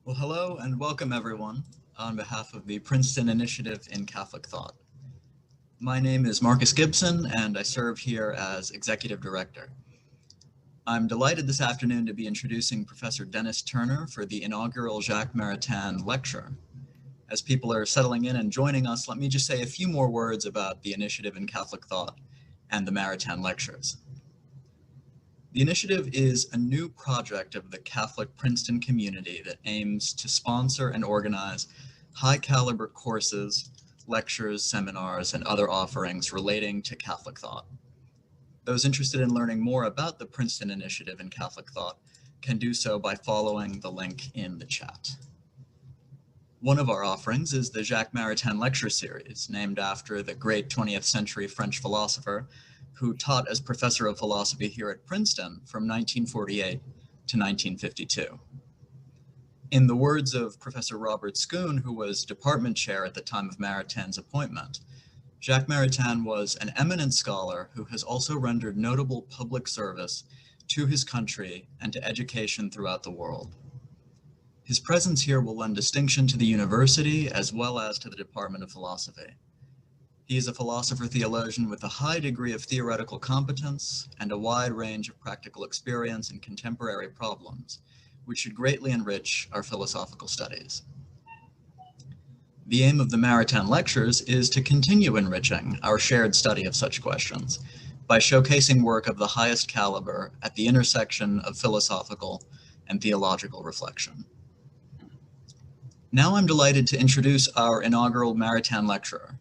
Well, hello and welcome everyone on behalf of the Princeton Initiative in Catholic Thought. My name is Marcus Gibson and I serve here as Executive Director. I'm delighted this afternoon to be introducing Professor Dennis Turner for the Inaugural Jacques Maritain Lecture. As people are settling in and joining us, let me just say a few more words about the Initiative in Catholic Thought and the Maritain Lectures. The initiative is a new project of the Catholic Princeton community that aims to sponsor and organize high-caliber courses, lectures, seminars, and other offerings relating to Catholic thought. Those interested in learning more about the Princeton Initiative in Catholic Thought can do so by following the link in the chat. One of our offerings is the Jacques Maritain Lecture Series, named after the great 20th century French philosopher who taught as professor of philosophy here at Princeton from 1948 to 1952. In the words of Professor Robert Schoon, who was department chair at the time of Maritain's appointment, Jacques Maritain was an eminent scholar who has also rendered notable public service to his country and to education throughout the world. His presence here will lend distinction to the university as well as to the Department of Philosophy. He is a philosopher-theologian with a high degree of theoretical competence and a wide range of practical experience in contemporary problems, which should greatly enrich our philosophical studies. The aim of the Maritain Lectures is to continue enriching our shared study of such questions by showcasing work of the highest caliber at the intersection of philosophical and theological reflection. Now I'm delighted to introduce our inaugural Maritain lecturer.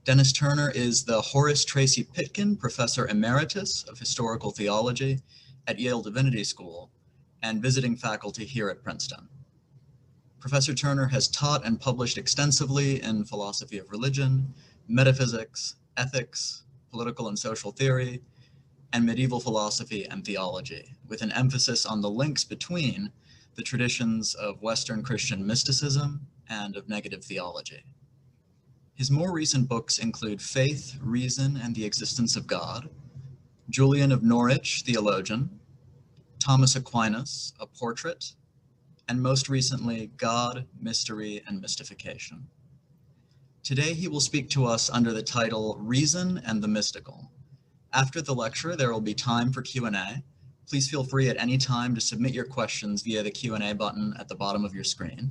Dennis Turner is the Horace Tracy Pitkin Professor Emeritus of Historical Theology at Yale Divinity School and visiting faculty here at Princeton. Professor Turner has taught and published extensively in philosophy of religion, metaphysics, ethics, political and social theory, and medieval philosophy and theology, with an emphasis on the links between the traditions of Western Christian mysticism and of negative theology. His more recent books include Faith, Reason, and the Existence of God, Julian of Norwich, Theologian, Thomas Aquinas, A Portrait, and most recently, God, Mystery, and Mystification. Today, he will speak to us under the title Reason and the Mystical. After the lecture, there will be time for Q&A. Please feel free at any time to submit your questions via the Q&A button at the bottom of your screen.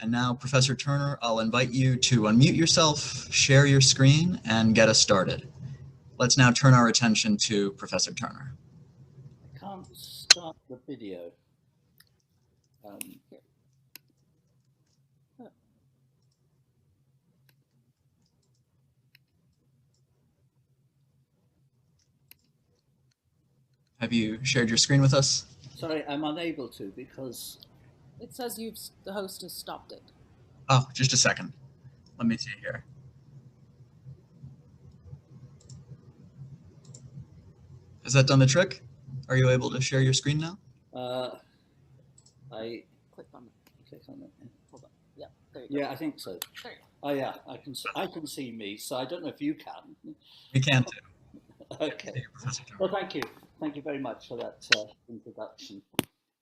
And now, Professor Turner, I'll invite you to unmute yourself, share your screen, and get us started. Let's now turn our attention to Professor Turner. I can't start the video. Have you shared your screen with us? Sorry, I'm unable to because it says the host has stopped it. Oh, just a second. Let me see here. Has that done the trick? Are you able to share your screen now? I click on click on it. Hold on. Yeah, there you go. Yeah, I think so. There you go. Oh yeah, I can see me, so I don't know if you can. We can too. Okay. Well, thank you. Thank you very much for that introduction.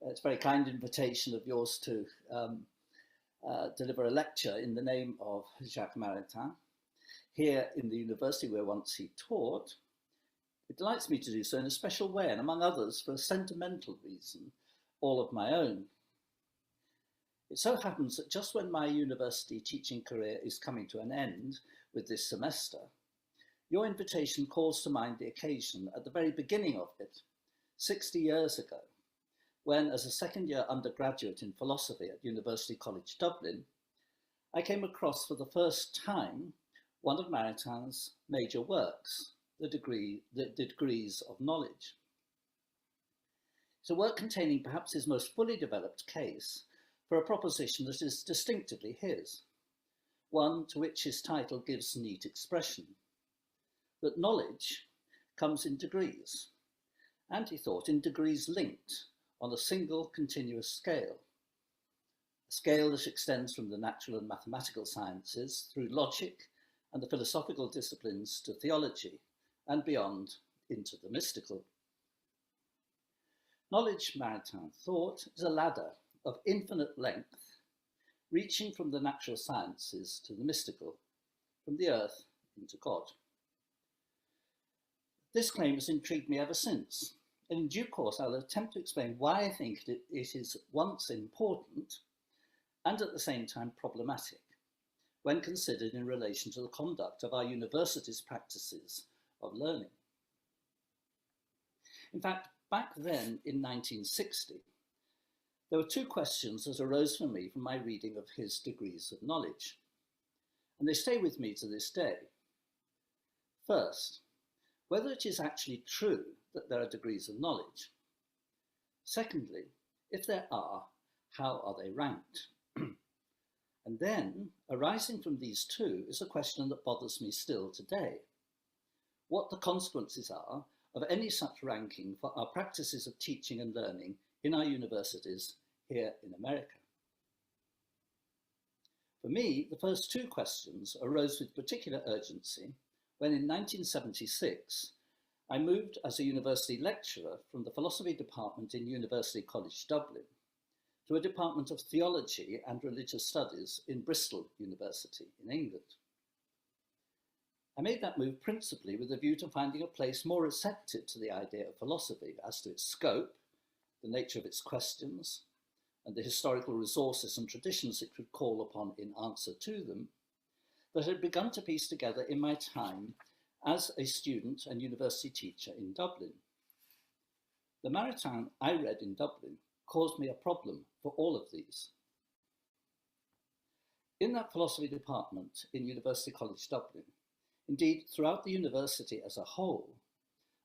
It's a very kind invitation of yours to deliver a lecture in the name of Jacques Maritain here in the university where once he taught. It delights me to do so in a special way, and among others, for a sentimental reason, all of my own. It so happens that just when my university teaching career is coming to an end with this semester, your invitation calls to mind the occasion at the very beginning of it, 60 years ago, when, as a second-year undergraduate in philosophy at University College Dublin, I came across for the first time one of Maritain's major works, the Degrees of Knowledge. It's a work containing perhaps his most fully developed case for a proposition that is distinctively his, one to which his title gives neat expression, that knowledge comes in degrees, and he thought in degrees linked on a single continuous scale, a scale that extends from the natural and mathematical sciences through logic and the philosophical disciplines to theology, and beyond into the mystical. Knowledge, Maritain thought, is a ladder of infinite length, reaching from the natural sciences to the mystical, from the earth into God. This claim has intrigued me ever since, and in due course I'll attempt to explain why I think it is once important and at the same time problematic when considered in relation to the conduct of our universities' practices of learning. In fact, back then in 1960, there were two questions that arose for me from my reading of his degrees of knowledge, and they stay with me to this day. First, whether it is actually true that there are degrees of knowledge. Secondly, if there are, how are they ranked? And then, arising from these two, is a question that bothers me still today. What the consequences are of any such ranking for our practices of teaching and learning in our universities here in America. For me, the first two questions arose with particular urgency when in 1976, I moved as a university lecturer from the philosophy department in University College Dublin to a department of theology and religious studies in Bristol University in England. I made that move principally with a view to finding a place more receptive to the idea of philosophy as to its scope, the nature of its questions, and the historical resources and traditions it could call upon in answer to them, that had begun to piece together in my time as a student and university teacher in Dublin. The Maritain I read in Dublin caused me a problem for all of these. In that philosophy department in University College Dublin, indeed throughout the university as a whole,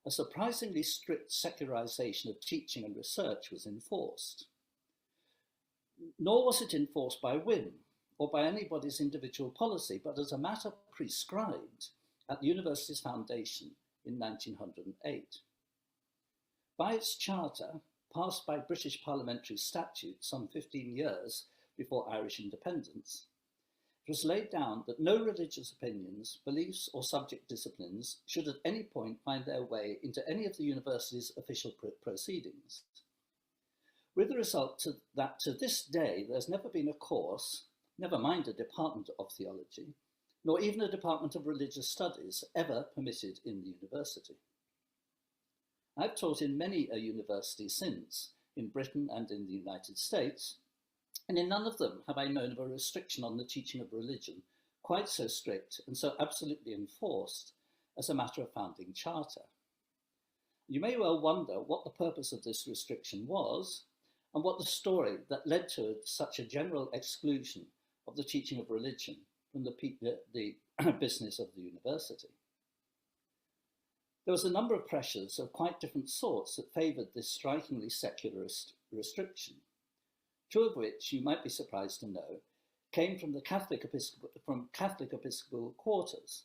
a surprisingly strict secularization of teaching and research was enforced. Nor was it enforced by whim or by anybody's individual policy, but as a matter prescribed at the university's foundation in 1908. By its charter, passed by British parliamentary statute some 15 years before Irish independence, it was laid down that no religious opinions, beliefs, or subject disciplines should at any point find their way into any of the university's official proceedings. With the result that to this day, there's never been a course, never mind a department of theology, nor even a department of religious studies ever permitted in the university. I've taught in many a university since, in Britain and in the United States, and in none of them have I known of a restriction on the teaching of religion quite so strict and so absolutely enforced as a matter of founding charter. You may well wonder what the purpose of this restriction was and what the story that led to such a general exclusion of the teaching of religion from the business of the university. There was a number of pressures of quite different sorts that favoured this strikingly secularist restriction, two of which, you might be surprised to know, came from Catholic Episcopal quarters.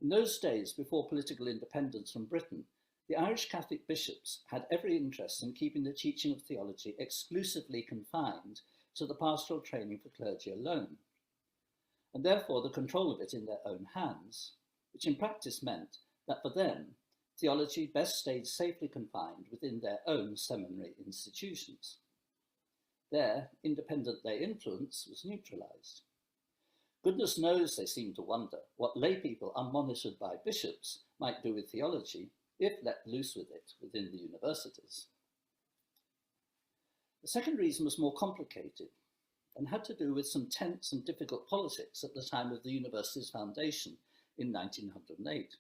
In those days, before political independence from Britain, the Irish Catholic bishops had every interest in keeping the teaching of theology exclusively confined to the pastoral training for clergy alone, and therefore the control of it in their own hands, which in practice meant that for them, theology best stayed safely confined within their own seminary institutions. There, independent lay influence was neutralised. Goodness knows they seemed to wonder what lay people unmonitored by bishops might do with theology if let loose with it within the universities. The second reason was more complicated and had to do with some tense and difficult politics at the time of the university's foundation in 1908.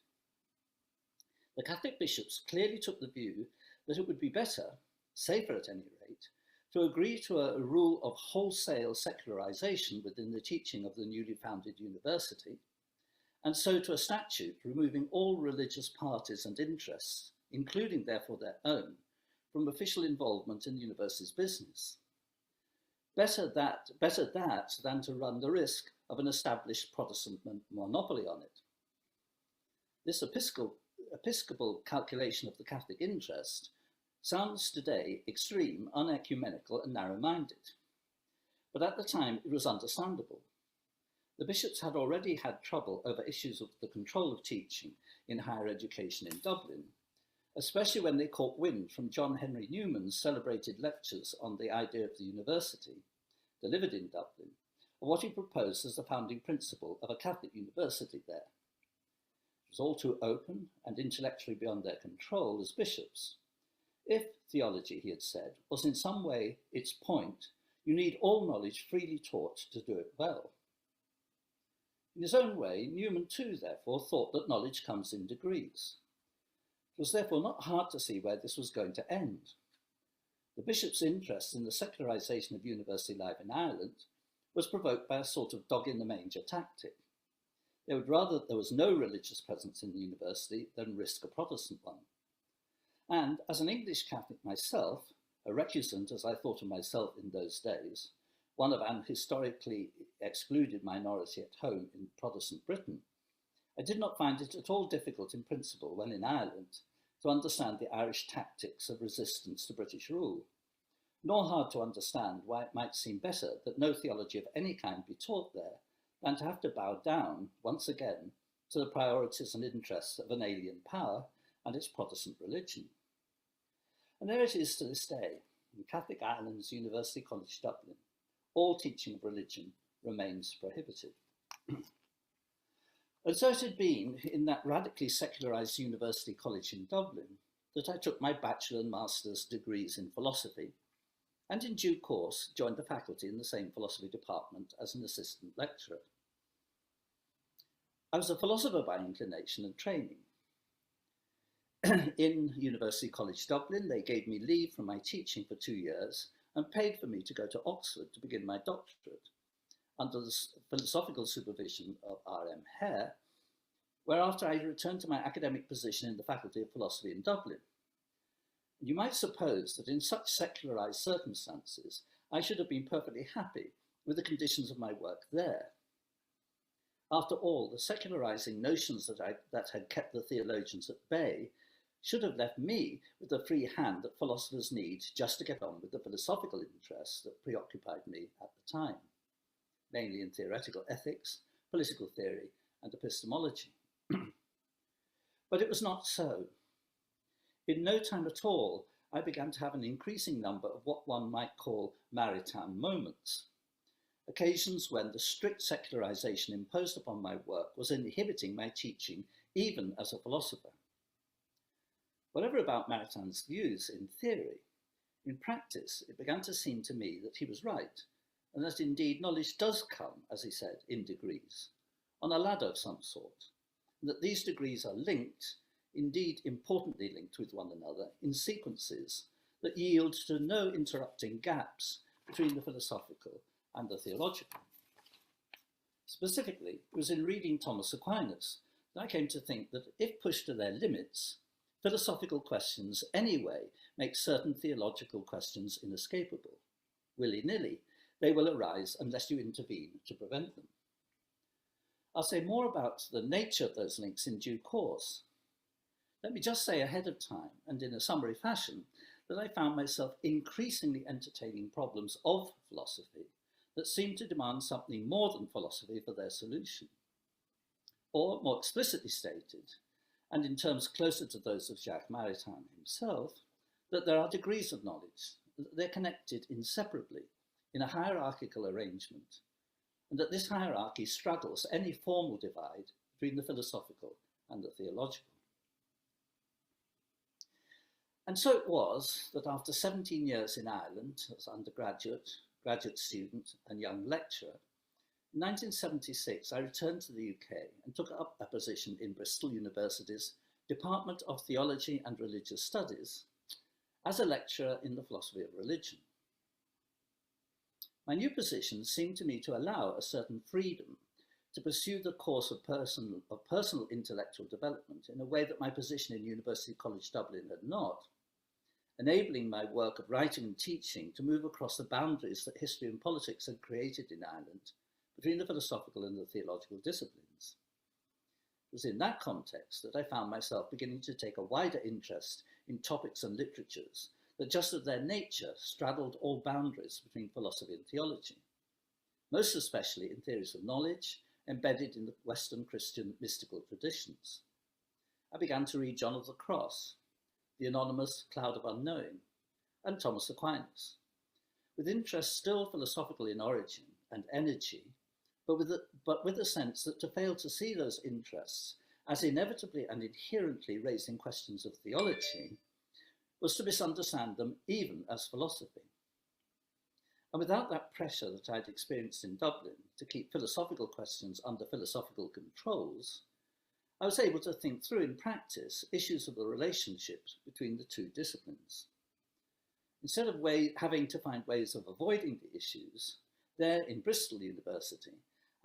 The Catholic bishops clearly took the view that it would be better, safer at any rate, to agree to a rule of wholesale secularization within the teaching of the newly founded university, and so to a statute removing all religious parties and interests, including therefore their own, from official involvement in the university's business. Better that than to run the risk of an established Protestant monopoly on it. This episcopal calculation of the Catholic interest sounds today extreme, unecumenical and narrow-minded. But at the time it was understandable. The bishops had already had trouble over issues of the control of teaching in higher education in Dublin, especially when they caught wind from John Henry Newman's celebrated lectures on the idea of the university, delivered in Dublin, of what he proposed as the founding principle of a Catholic university there. It was all too open and intellectually beyond their control as bishops. If theology, he had said, was in some way its point, you need all knowledge freely taught to do it well. In his own way, Newman too, therefore, thought that knowledge comes in degrees. It was therefore not hard to see where this was going to end. The bishop's interest in the secularisation of university life in Ireland was provoked by a sort of dog-in-the-manger tactic. They would rather that there was no religious presence in the university than risk a Protestant one. And as an English Catholic myself, a recusant as I thought of myself in those days, one of an historically excluded minority at home in Protestant Britain, I did not find it at all difficult in principle, when in Ireland, to understand the Irish tactics of resistance to British rule, nor hard to understand why it might seem better that no theology of any kind be taught there than to have to bow down, once again, to the priorities and interests of an alien power and its Protestant religion. And there it is to this day, in Catholic Ireland's University College Dublin, all teaching of religion remains prohibited. And so it had been in that radically secularised University College in Dublin that I took my bachelor and master's degrees in philosophy, and in due course joined the faculty in the same philosophy department as an assistant lecturer. I was a philosopher by inclination and training. In University College Dublin, they gave me leave from my teaching for 2 years and paid for me to go to Oxford to begin my doctorate, under the philosophical supervision of R.M. Hare, whereafter I returned to my academic position in the Faculty of Philosophy in Dublin. You might suppose that in such secularised circumstances, I should have been perfectly happy with the conditions of my work there. After all, the secularising notions that had kept the theologians at bay should have left me with the free hand that philosophers need just to get on with the philosophical interests that preoccupied me at the time, mainly in theoretical ethics, political theory, and epistemology. But it was not so. In no time at all, I began to have an increasing number of what one might call Maritain moments, occasions when the strict secularization imposed upon my work was inhibiting my teaching even as a philosopher. Whatever about Maritain's views in theory, in practice it began to seem to me that he was right, and that indeed knowledge does come, as he said, in degrees, on a ladder of some sort, and that these degrees are linked, indeed importantly linked with one another, in sequences that yield to no interrupting gaps between the philosophical and the theological. Specifically, it was in reading Thomas Aquinas that I came to think that if pushed to their limits, philosophical questions anyway make certain theological questions inescapable. Willy-nilly, they will arise unless you intervene to prevent them. I'll say more about the nature of those links in due course. Let me just say ahead of time, and in a summary fashion, that I found myself increasingly entertaining problems of philosophy that seemed to demand something more than philosophy for their solution. Or, more explicitly stated, and in terms closer to those of Jacques Maritain himself, that there are degrees of knowledge, that they're connected inseparably in a hierarchical arrangement, and that this hierarchy straddles any formal divide between the philosophical and the theological. And so it was that after 17 years in Ireland as undergraduate, graduate student and young lecturer, in 1976 I returned to the UK and took up a position in Bristol University's Department of Theology and Religious Studies as a lecturer in the philosophy of religion. My new position seemed to me to allow a certain freedom to pursue the course of personal intellectual development in a way that my position in University College Dublin had not, enabling my work of writing and teaching to move across the boundaries that history and politics had created in Ireland between the philosophical and the theological disciplines. It was in that context that I found myself beginning to take a wider interest in topics and literatures that just of their nature straddled all boundaries between philosophy and theology, most especially in theories of knowledge embedded in the Western Christian mystical traditions. I began to read John of the Cross, the anonymous cloud of unknowing, and Thomas Aquinas, with interest still philosophical in origin and energy, but with a sense that to fail to see those interests as inevitably and inherently raising questions of theology was to misunderstand them even as philosophy. And without that pressure that I'd experienced in Dublin to keep philosophical questions under philosophical controls, I was able to think through in practice issues of the relationships between the two disciplines. Instead of having to find ways of avoiding the issues, there in Bristol University,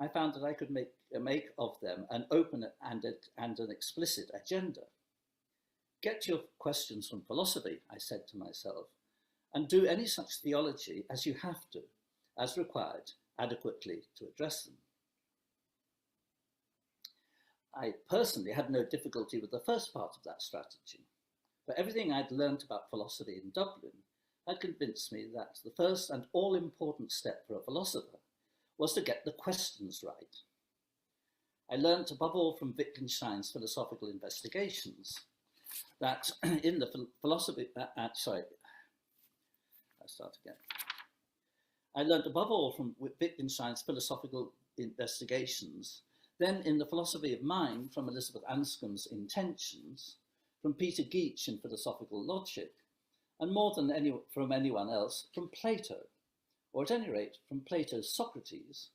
I found that I could make of them an open and an explicit agenda. Get your questions from philosophy, I said to myself, and do any such theology as you have to, as required, adequately to address them. I personally had no difficulty with the first part of that strategy, but everything I'd learned about philosophy in Dublin had convinced me that the first and all-important step for a philosopher was to get the questions right. I learned above all from Wittgenstein's philosophical investigations that in the I learned above all from Wittgenstein's philosophical investigations, then in the philosophy of mind from Elizabeth Anscombe's Intentions, from Peter Geach in philosophical logic, and more than from anyone else, from Plato, or at any rate from Plato's Socrates,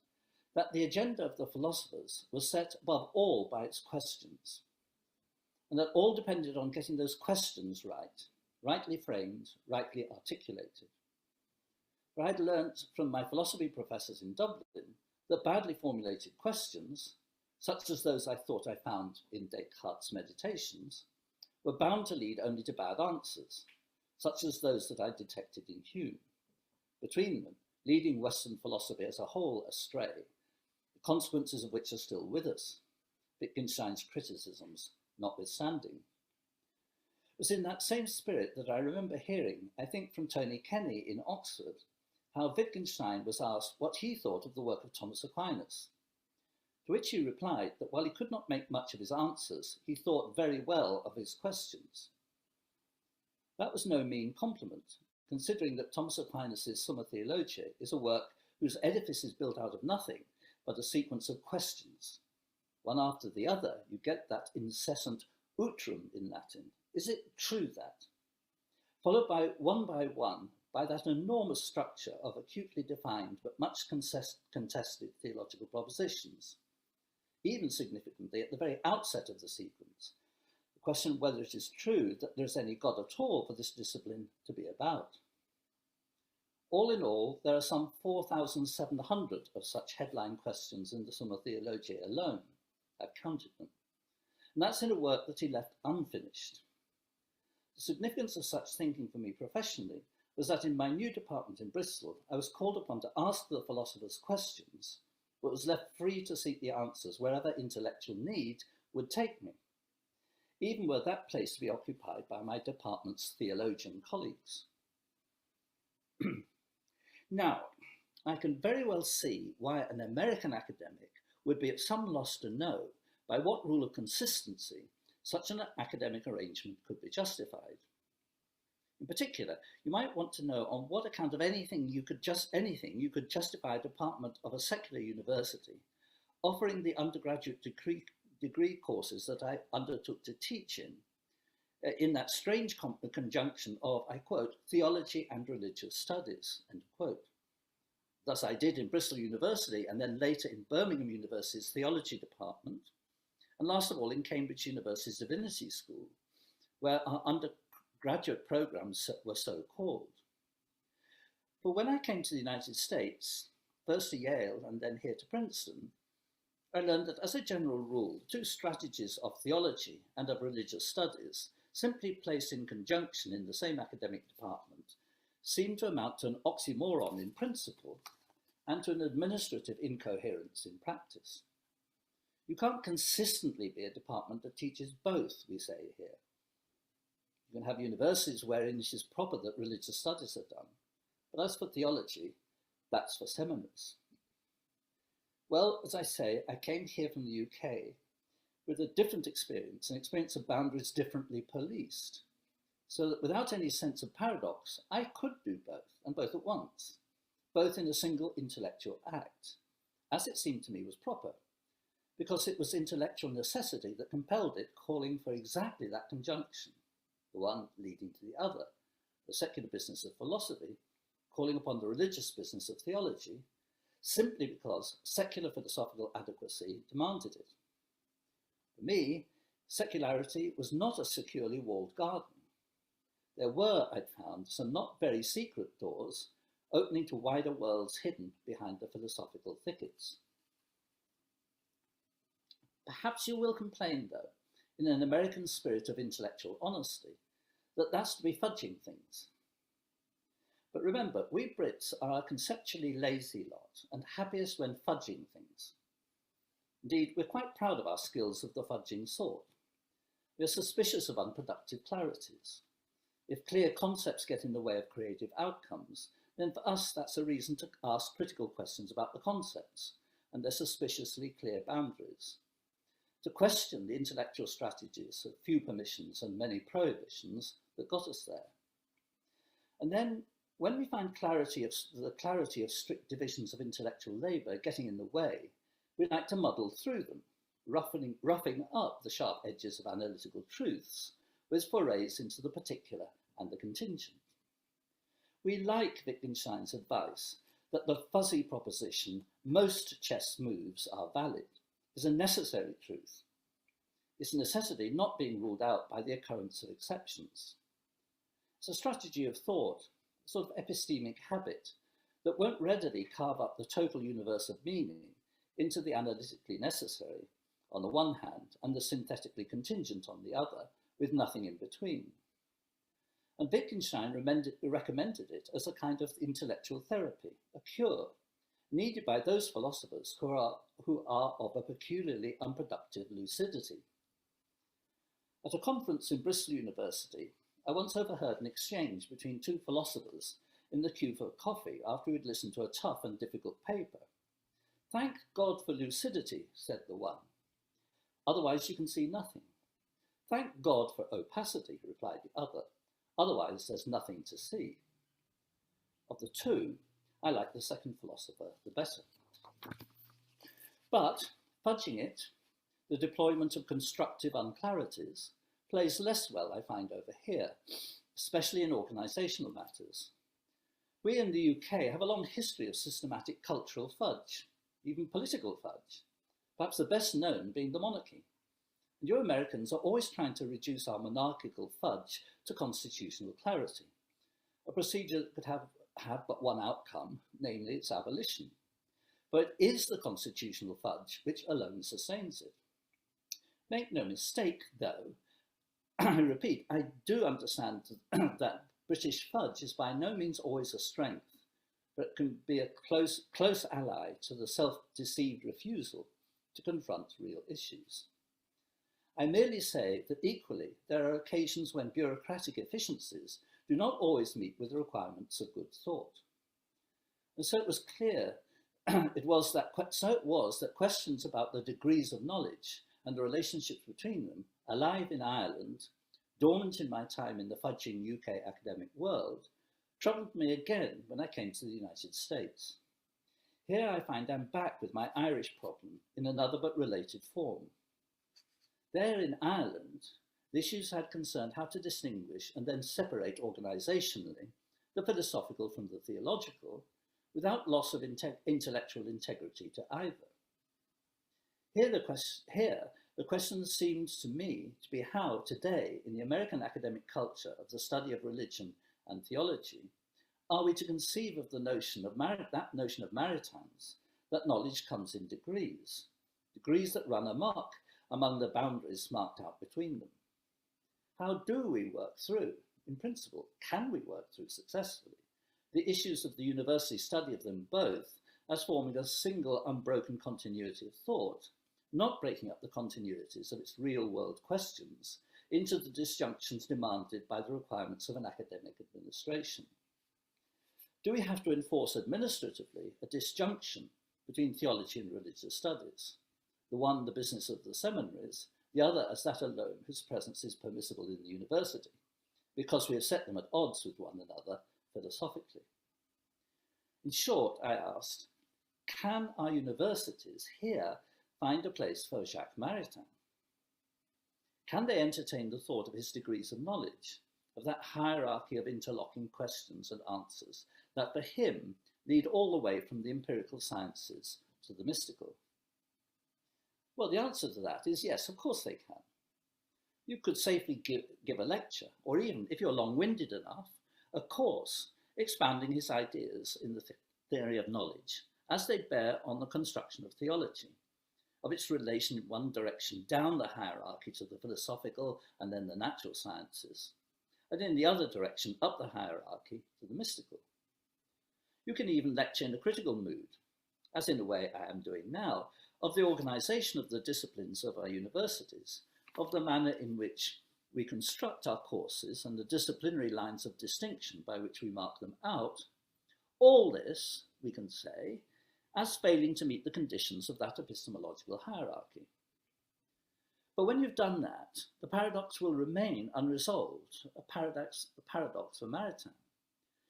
that the agenda of the philosophers was set above all by its questions, and that all depended on getting those questions right, rightly framed, rightly articulated. For I'd learnt from my philosophy professors in Dublin that badly formulated questions, such as those I thought I found in Descartes' Meditations, were bound to lead only to bad answers, such as those that I detected in Hume, between them leading Western philosophy as a whole astray, the consequences of which are still with us, Wittgenstein's criticisms notwithstanding. It was in that same spirit that I remember hearing, I think from Tony Kenny in Oxford, how Wittgenstein was asked what he thought of the work of Thomas Aquinas, to which he replied that while he could not make much of his answers, he thought very well of his questions. That was no mean compliment, considering that Thomas Aquinas' Summa Theologiae is a work whose edifice is built out of nothing but a sequence of questions. One after the other, you get that incessant utrum in Latin. Is it true that? Followed by one by that enormous structure of acutely defined but much contested theological propositions. Even significantly, at the very outset of the sequence, the question whether it is true that there is any God at all for this discipline to be about. All in all, there are some 4,700 of such headline questions in the Summa Theologiae alone. I've counted them. And that's in a work that he left unfinished. The significance of such thinking for me professionally was that in my new department in Bristol, I was called upon to ask the philosophers questions, but was left free to seek the answers wherever intellectual need would take me, even were that place to be occupied by my department's theologian colleagues. Now, I can very well see why an American academic would be at some loss to know by what rule of consistency such an academic arrangement could be justified. In particular, you might want to know on what account of anything you could justify a department of a secular university offering the undergraduate degree courses that I undertook to teach in that strange conjunction of, I quote, theology and religious studies, end quote. Thus I did in Bristol University and then later in Birmingham University's theology department, and last of all in Cambridge University's Divinity School, where our undergraduate programs were so called. But when I came to the United States, first to Yale and then here to Princeton, I learned that as a general rule, two strategies of theology and of religious studies, simply placed in conjunction in the same academic department, seem to amount to an oxymoron in principle and to an administrative incoherence in practice. You can't consistently be a department that teaches both, we say here. You can have universities wherein it is proper that religious studies are done, but as for theology, that's for seminaries. Well, as I say, I came here from the UK with a different experience, an experience of boundaries differently policed. so that without any sense of paradox, I could do both, and both at once, both in a single intellectual act, as it seemed to me was proper, because it was intellectual necessity that compelled it, calling for exactly that conjunction, the one leading to the other, the secular business of philosophy, calling upon the religious business of theology, simply because secular philosophical adequacy demanded it. For me, secularity was not a securely walled garden. There were, I'd found, some not very secret doors opening to wider worlds hidden behind the philosophical thickets. Perhaps you will complain, though, in an American spirit of intellectual honesty, that that's to be fudging things. But remember, we Brits are a conceptually lazy lot and happiest when fudging things. Indeed, we're quite proud of our skills of the fudging sort. We're suspicious of unproductive clarities. If clear concepts get in the way of creative outcomes, then for us that's a reason to ask critical questions about the concepts and their suspiciously clear boundaries. To question the intellectual strategies of few permissions and many prohibitions that got us there. And then, when we find the clarity of strict divisions of intellectual labour getting in the way, we like to muddle through them, roughing up the sharp edges of analytical truths with forays into the particular and the contingent. We like Wittgenstein's advice that the fuzzy proposition, most chess moves are valid, is a necessary truth. Its necessity not being ruled out by the occurrence of exceptions. It's a strategy of thought, a sort of epistemic habit that won't readily carve up the total universe of meaning into the analytically necessary on the one hand and the synthetically contingent on the other, with nothing in between. And Wittgenstein recommended it as a kind of intellectual therapy, a cure, needed by those philosophers who are of a peculiarly unproductive lucidity. At a conference in Bristol University, I once overheard an exchange between two philosophers in the queue for coffee after we'd listened to a tough and difficult paper. "Thank God for lucidity," said the one. "Otherwise you can see nothing." "Thank God for opacity," replied the other. "Otherwise there's nothing to see." Of the two, I like the second philosopher the better. But fudging it, the deployment of constructive unclarities, plays less well, I find, over here, especially in organisational matters. We in the UK have a long history of systematic cultural fudge, even political fudge, perhaps the best known being the monarchy. And you Americans are always trying to reduce our monarchical fudge to constitutional clarity, a procedure that could have but one outcome, namely its abolition. But it is the constitutional fudge which alone sustains it. Make no mistake, though, I repeat, I do understand that British fudge is by no means always a strength, but can be a close ally to the self-deceived refusal to confront real issues. I merely say that equally there are occasions when bureaucratic efficiencies do not always meet with the requirements of good thought. And so it was clear, it was that questions about the degrees of knowledge and the relationships between them, alive in Ireland, dormant in my time in the fudging UK academic world, troubled me again when I came to the United States. Here I find I'm back with my Irish problem in another but related form. There in Ireland, the issues had concerned how to distinguish and then separate organisationally the philosophical from the theological, without loss of intellectual integrity to either. Here the question seems to me to be how today, in the American academic culture of the study of religion and theology, are we to conceive of the notion of that notion of Maritain's, that knowledge comes in degrees that run amok among the boundaries marked out between them. How do we work through, in principle, can we work through successfully, the issues of the university study of them both as forming a single unbroken continuity of thought, not breaking up the continuities of its real-world questions into the disjunctions demanded by the requirements of an academic administration? Do we have to enforce administratively a disjunction between theology and religious studies? The one the business of the seminaries, the other as that alone whose presence is permissible in the university. because we have set them at odds with one another philosophically. In short, I asked, can our universities here find a place for Jacques Maritain? Can they entertain the thought of his degrees of knowledge, of that hierarchy of interlocking questions and answers that for him lead all the way from the empirical sciences to the mystical? Well, the answer to that is yes, of course they can. You could safely give a lecture, or even, if you're long-winded enough, a course expounding his ideas in the theory of knowledge as they bear on the construction of theology, of its relation in one direction down the hierarchy to the philosophical and then the natural sciences, and in the other direction up the hierarchy to the mystical. You can even lecture in a critical mood, as in a way I am doing now, of the organization of the disciplines of our universities, of the manner in which we construct our courses and the disciplinary lines of distinction by which we mark them out. All this, we can say, as failing to meet the conditions of that epistemological hierarchy. But when you've done that, the paradox will remain unresolved, a paradox for Maritain.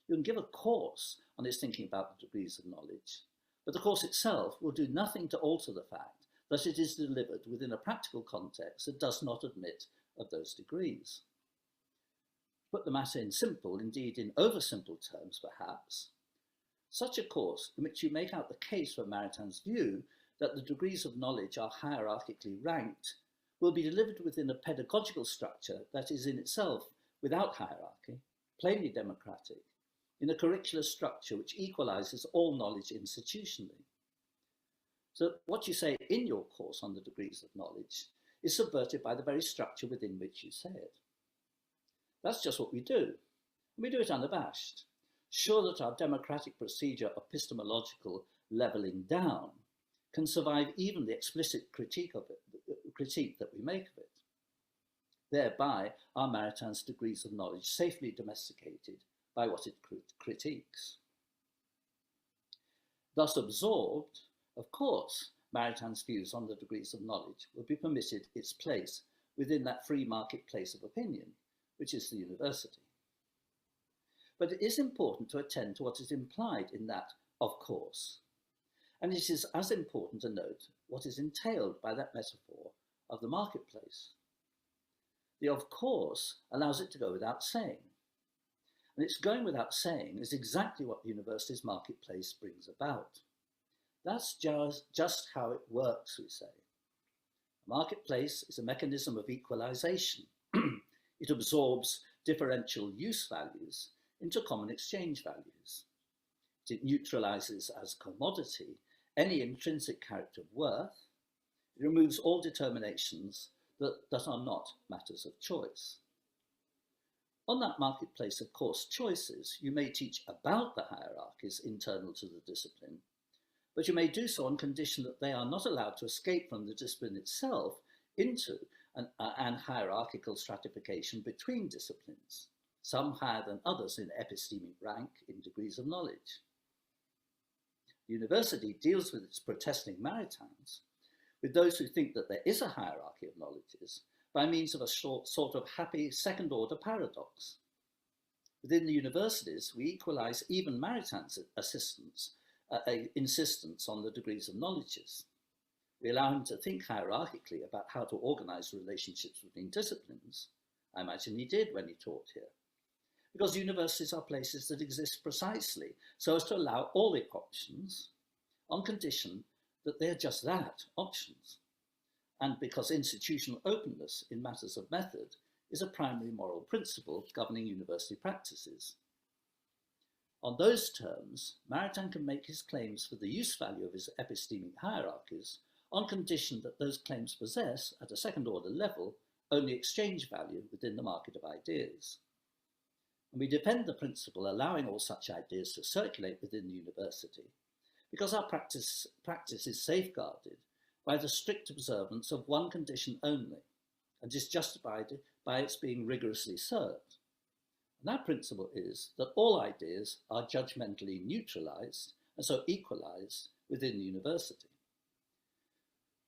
You can give a course on his thinking about the degrees of knowledge, but the course itself will do nothing to alter the fact that it is delivered within a practical context that does not admit of those degrees. Put the matter in simple, indeed in oversimple terms perhaps, such a course in which you make out the case for Maritain's view that the degrees of knowledge are hierarchically ranked will be delivered within a pedagogical structure that is in itself without hierarchy, plainly democratic, in a curricular structure which equalizes all knowledge institutionally. So what you say in your course on the degrees of knowledge is subverted by the very structure within which you say it. That's just what we do, and we do it unabashed, sure that our democratic procedure of epistemological levelling down can survive even the explicit critique that we make of it. Thereby are Maritain's degrees of knowledge safely domesticated by what it critiques. Thus absorbed, of course, Maritain's views on the degrees of knowledge will be permitted its place within that free marketplace of opinion, which is the university. But it is important to attend to what is implied in that of course, and it is as important to note what is entailed by that metaphor of the marketplace. The of course allows it to go without saying, and its going without saying is exactly what the university's marketplace brings about. That's just how it works, we say. A marketplace is a mechanism of equalization. It absorbs differential use values into common exchange values. It neutralizes as commodity any intrinsic character of worth. It removes all determinations that are not matters of choice. On that marketplace of course choices, you may teach about the hierarchies internal to the discipline, but you may do so on condition that they are not allowed to escape from the discipline itself into an hierarchical stratification between disciplines, some higher than others in epistemic rank in degrees of knowledge. The university deals with its protesting Maritains, with those who think that there is a hierarchy of knowledges, by means of a sort of happy second-order paradox. Within the universities, we equalize even Maritain's insistence on the degrees of knowledges. We allow him to think hierarchically about how to organize relationships between disciplines. I imagine he did when he taught here. Because universities are places that exist precisely so as to allow all the options on condition that they are just that, options. And because institutional openness in matters of method is a primary moral principle governing university practices. On those terms, Maritain can make his claims for the use value of his epistemic hierarchies on condition that those claims possess, at a second-order level, only exchange value within the market of ideas. And we defend the principle allowing all such ideas to circulate within the university, because our practice is safeguarded by the strict observance of one condition only, and is justified by its being rigorously served. And that principle is that all ideas are judgmentally neutralized and so equalized within the university.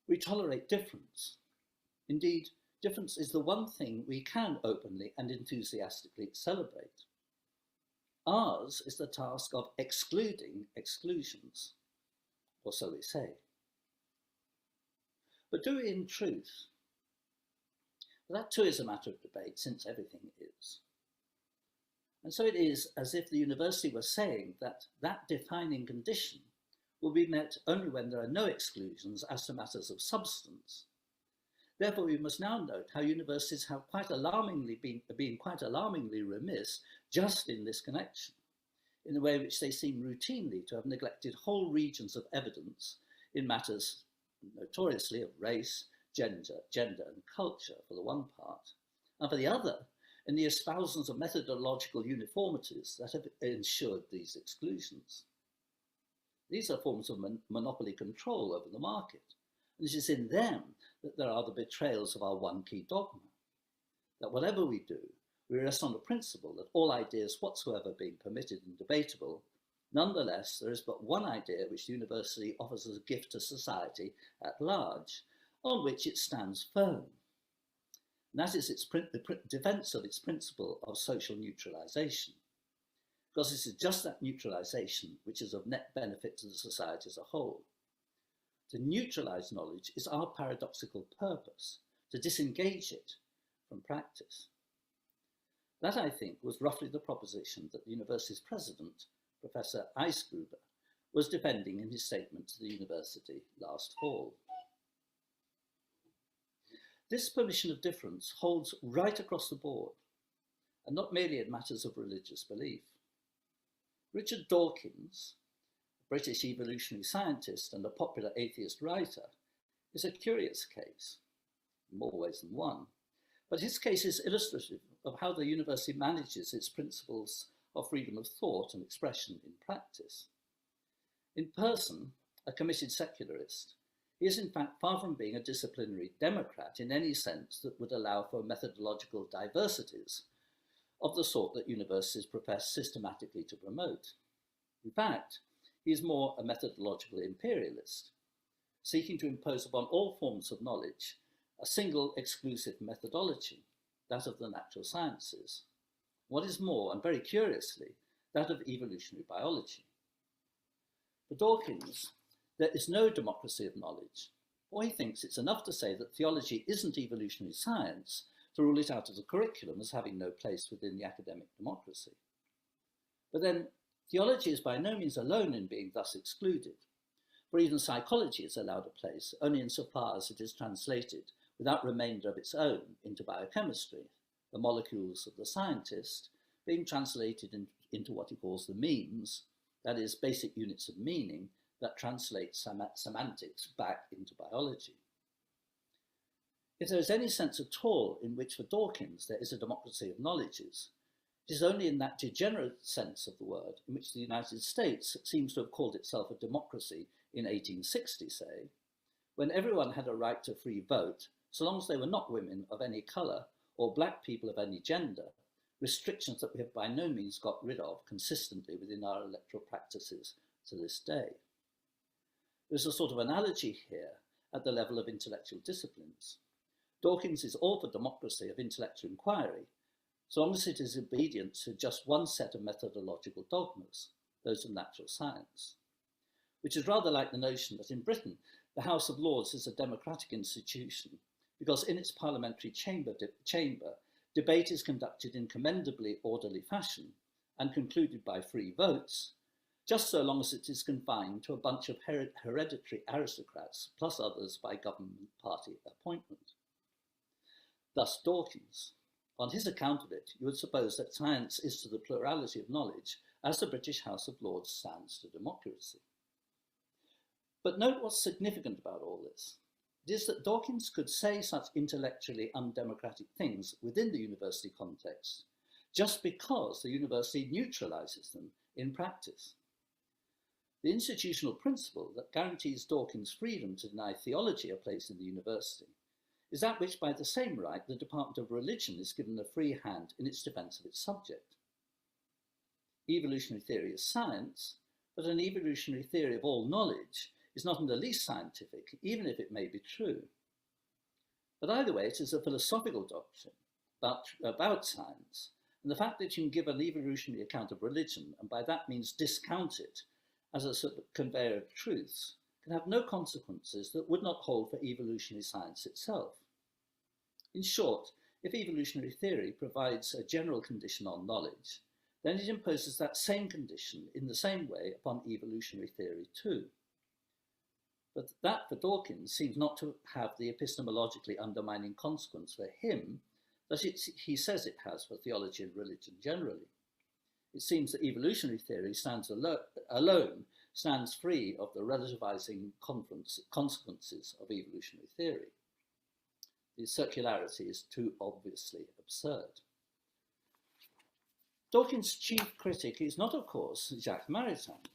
We tolerate difference. Indeed, Difference is the one thing we can openly and enthusiastically celebrate. Ours is the task of excluding exclusions, or so we say. But do we in truth? Well, that too is a matter of debate, since everything is. And so it is as if the university were saying that that defining condition will be met only when there are no exclusions as to matters of substance. Therefore, we must now note how universities have been quite alarmingly remiss just in this connection, in the way in which they seem routinely to have neglected whole regions of evidence in matters notoriously of race, gender and culture for the one part, and for the other, in the espousals of methodological uniformities that have ensured these exclusions. These are forms of monopoly control over the market, and it is in them that there are the betrayals of our one key dogma, that whatever we do, we rest on the principle that all ideas whatsoever being permitted and debatable, nonetheless there is but one idea which the university offers as a gift to society at large, on which it stands firm. And that is the defense of its principle of social neutralization, because it is just that neutralization which is of net benefit to the society as a whole. To neutralize knowledge is our paradoxical purpose, to disengage it from practice. That, I think, was roughly the proposition that the university's president, Professor Eisgruber, was defending in his statement to the university last fall. This permission of difference holds right across the board, and not merely in matters of religious belief. Richard Dawkins, a British evolutionary scientist and a popular atheist writer, is a curious case, in more ways than one, but his case is illustrative of how the university manages its principles of freedom of thought and expression in practice. In person, a committed secularist, he is in fact far from being a disciplinary democrat in any sense that would allow for methodological diversities of the sort that universities profess systematically to promote. In fact, he is more a methodological imperialist, seeking to impose upon all forms of knowledge a single exclusive methodology, that of the natural sciences. What is more, and very curiously, that of evolutionary biology. For Dawkins, there is no democracy of knowledge, or he thinks it's enough to say that theology isn't evolutionary science to rule it out of the curriculum as having no place within the academic democracy. But then, theology is by no means alone in being thus excluded, for even psychology is allowed a place only insofar as it is translated without remainder of its own into biochemistry, the molecules of the scientist being translated into what he calls the memes, that is, basic units of meaning that translate semantics back into biology. If there is any sense at all in which for Dawkins there is a democracy of knowledges, it is only in that degenerate sense of the word in which the United States seems to have called itself a democracy in 1860, say, when everyone had a right to free vote, so long as they were not women of any colour or black people of any gender, restrictions that we have by no means got rid of consistently within our electoral practices to this day. There's a sort of analogy here at the level of intellectual disciplines. Dawkins is all for democracy of intellectual inquiry, so long as it is obedient to just one set of methodological dogmas, those of natural science, which is rather like the notion that in Britain, the House of Lords is a democratic institution because in its parliamentary chamber, debate is conducted in commendably orderly fashion and concluded by free votes, just so long as it is confined to a bunch of hereditary aristocrats, plus others by government party appointment. Thus Dawkins. On his account of it, you would suppose that science is to the plurality of knowledge as the British House of Lords stands to democracy. But note what's significant about all this. It is that Dawkins could say such intellectually undemocratic things within the university context, just because the university neutralizes them in practice. The institutional principle that guarantees Dawkins' freedom to deny theology a place in the university is that which by the same right the Department of Religion is given a free hand in its defense of its subject. Evolutionary theory is science, but an evolutionary theory of all knowledge is not in the least scientific, even if it may be true. But either way, it is a philosophical doctrine about science, and the fact that you can give an evolutionary account of religion, and by that means discount it as a sort of conveyor of truths, can have no consequences that would not hold for evolutionary science itself. In short, if evolutionary theory provides a general condition on knowledge, then it imposes that same condition in the same way upon evolutionary theory too. But that, for Dawkins, seems not to have the epistemologically undermining consequence for him that he says it has for theology and religion generally. It seems that evolutionary theory alone stands free of the relativizing consequences of evolutionary theory. The circularity is too obviously absurd. Dawkins' chief critic is not, of course, Jacques Maritain.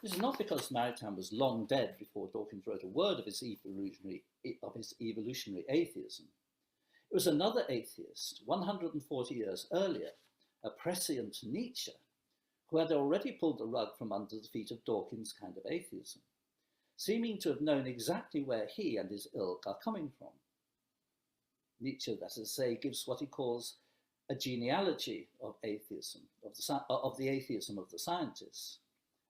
This is not because Maritain was long dead before Dawkins wrote a word of his evolutionary atheism. It was another atheist, 140 years earlier, a prescient Nietzsche, who had already pulled the rug from under the feet of Dawkins' kind of atheism, seeming to have known exactly where he and his ilk are coming from. Nietzsche, that is to say, gives what he calls a genealogy of atheism, of the atheism of the scientists,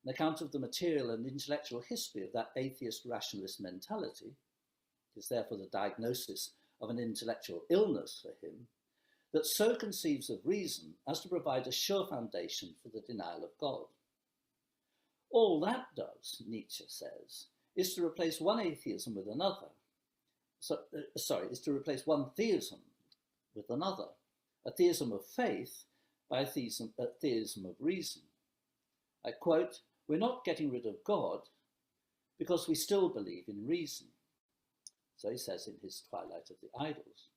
an account of the material and intellectual history of that atheist rationalist mentality. It is therefore the diagnosis of an intellectual illness for him that so conceives of reason as to provide a sure foundation for the denial of God. All that does, Nietzsche says, is to replace one atheism with another. Is to replace one theism with another, a theism of faith by a theism of reason. I quote, "We're not getting rid of God because we still believe in reason." So he says in his Twilight of the Idols.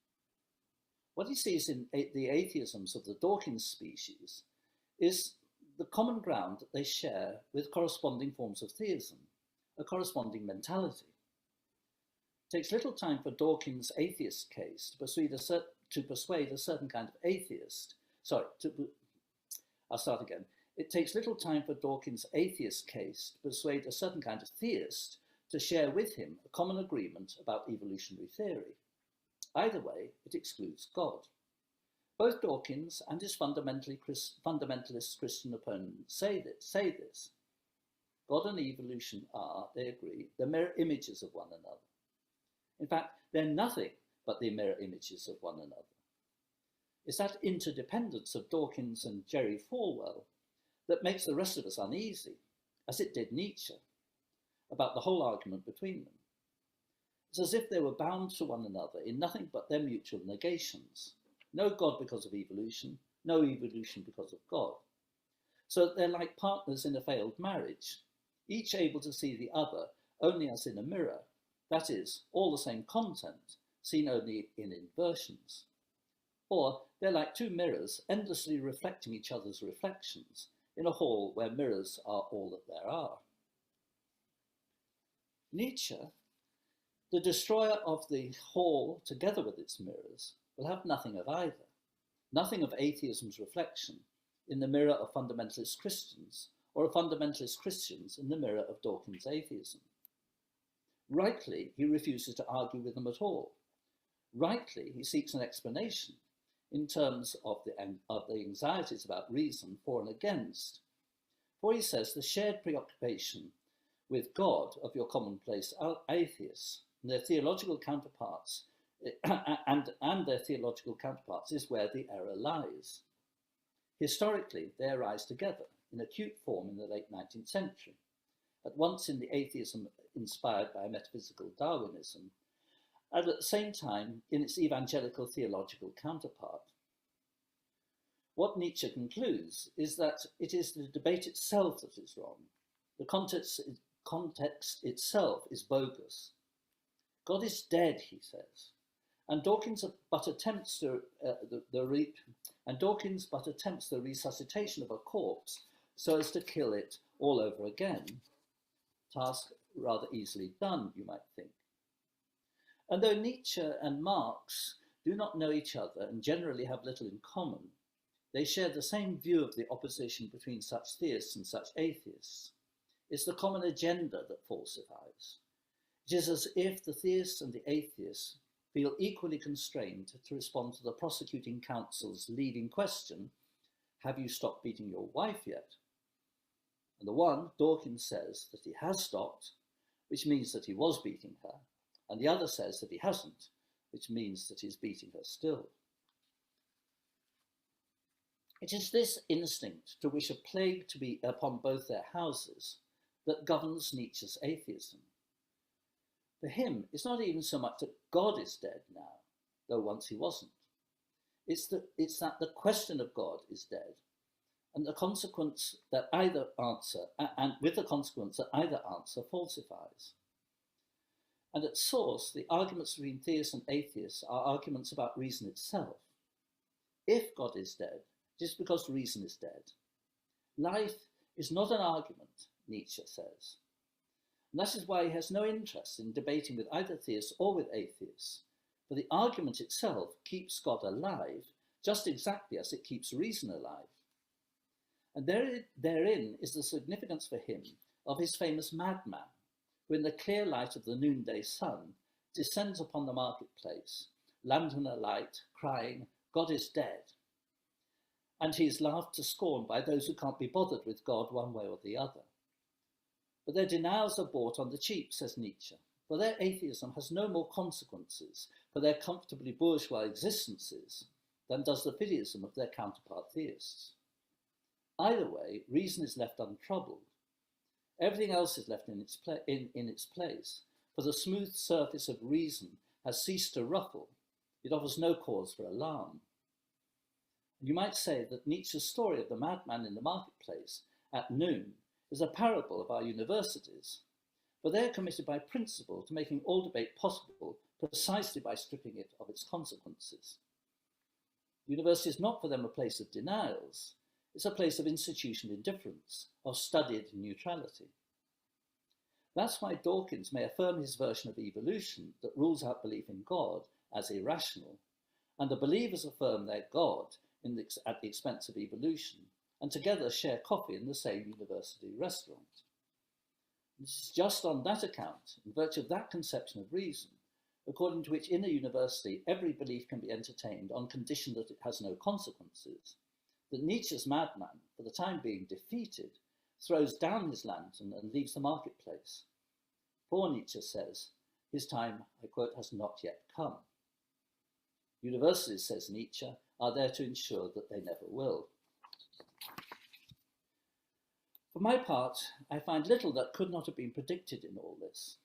What he sees in the atheisms of the Dawkins species is the common ground that they share with corresponding forms of theism, a corresponding mentality. It takes little time for Dawkins' atheist case to persuade a certain kind of atheist. It takes little time for Dawkins' atheist case to persuade a certain kind of theist to share with him a common agreement about evolutionary theory. Either way, it excludes God. Both Dawkins and his fundamentalist Christian opponents say this. God and evolution are, they agree, the mirror images of one another. In fact, they're nothing but the mirror images of one another. It's that interdependence of Dawkins and Jerry Falwell that makes the rest of us uneasy, as it did Nietzsche, about the whole argument between them. It's as if they were bound to one another in nothing but their mutual negations. No God because of evolution, no evolution because of God. So they're like partners in a failed marriage, each able to see the other only as in a mirror, that is, all the same content, seen only in inversions. Or they're like two mirrors endlessly reflecting each other's reflections in a hall where mirrors are all that there are. Nietzsche, the destroyer of the hall together with its mirrors, will have nothing of either, nothing of atheism's reflection in the mirror of fundamentalist Christians, or of fundamentalist Christians in the mirror of Dawkins' atheism. Rightly, he refuses to argue with them at all. Rightly, he seeks an explanation in terms of the anxieties about reason for and against. For he says the shared preoccupation with God of your commonplace atheists and their theological counterparts and their theological counterparts is where the error lies. Historically, they arise together in acute form in the late 19th century, at once in the atheism inspired by metaphysical Darwinism, and at the same time in its evangelical theological counterpart. What Nietzsche concludes is that it is the debate itself that is wrong. The context itself is bogus. God is dead, he says, and Dawkins but attempts the resuscitation of a corpse so as to kill it all over again. Task rather easily done, you might think. And though Nietzsche and Marx do not know each other and generally have little in common, they share the same view of the opposition between such theists and such atheists. It's the common agenda that falsifies. It is as if the theists and the atheists feel equally constrained to respond to the prosecuting counsel's leading question, have you stopped beating your wife yet? And the one, Dawkins, says that he has stopped, which means that he was beating her, and the other says that he hasn't, which means that he's beating her still. It is this instinct to wish a plague to be upon both their houses that governs Nietzsche's atheism. For him, it's not even so much that God is dead now, though once he wasn't. It's that the question of God is dead, and the consequence that either answer, and with the consequence that either answer falsifies. And at source, the arguments between theists and atheists are arguments about reason itself. If God is dead, it is because reason is dead. Life is not an argument, Nietzsche says. And that is why he has no interest in debating with either theists or with atheists, for the argument itself keeps God alive, just exactly as it keeps reason alive. And therein is the significance for him of his famous madman, who in the clear light of the noonday sun descends upon the marketplace, lantern alight, crying, God is dead. And he is laughed to scorn by those who can't be bothered with God one way or the other. But their denials are bought on the cheap, says Nietzsche, for their atheism has no more consequences for their comfortably bourgeois existences than does the fideism of their counterpart theists. Either way, reason is left untroubled. Everything else is left in its place, for the smooth surface of reason has ceased to ruffle. It offers no cause for alarm. And you might say that Nietzsche's story of the madman in the marketplace at noon is a parable of our universities, for they are committed by principle to making all debate possible precisely by stripping it of its consequences. University is not for them a place of denials, it's a place of institutional indifference, of studied neutrality. That's why Dawkins may affirm his version of evolution that rules out belief in God as irrational, and the believers affirm their God at the expense of evolution, and together share coffee in the same university restaurant. This is just on that account, in virtue of that conception of reason, according to which in a university every belief can be entertained on condition that it has no consequences, that Nietzsche's madman, for the time being defeated, throws down his lantern and leaves the marketplace. For Nietzsche says, his time, I quote, has not yet come. Universities, says Nietzsche, are there to ensure that they never will. For my part, I find little that could not have been predicted in all this.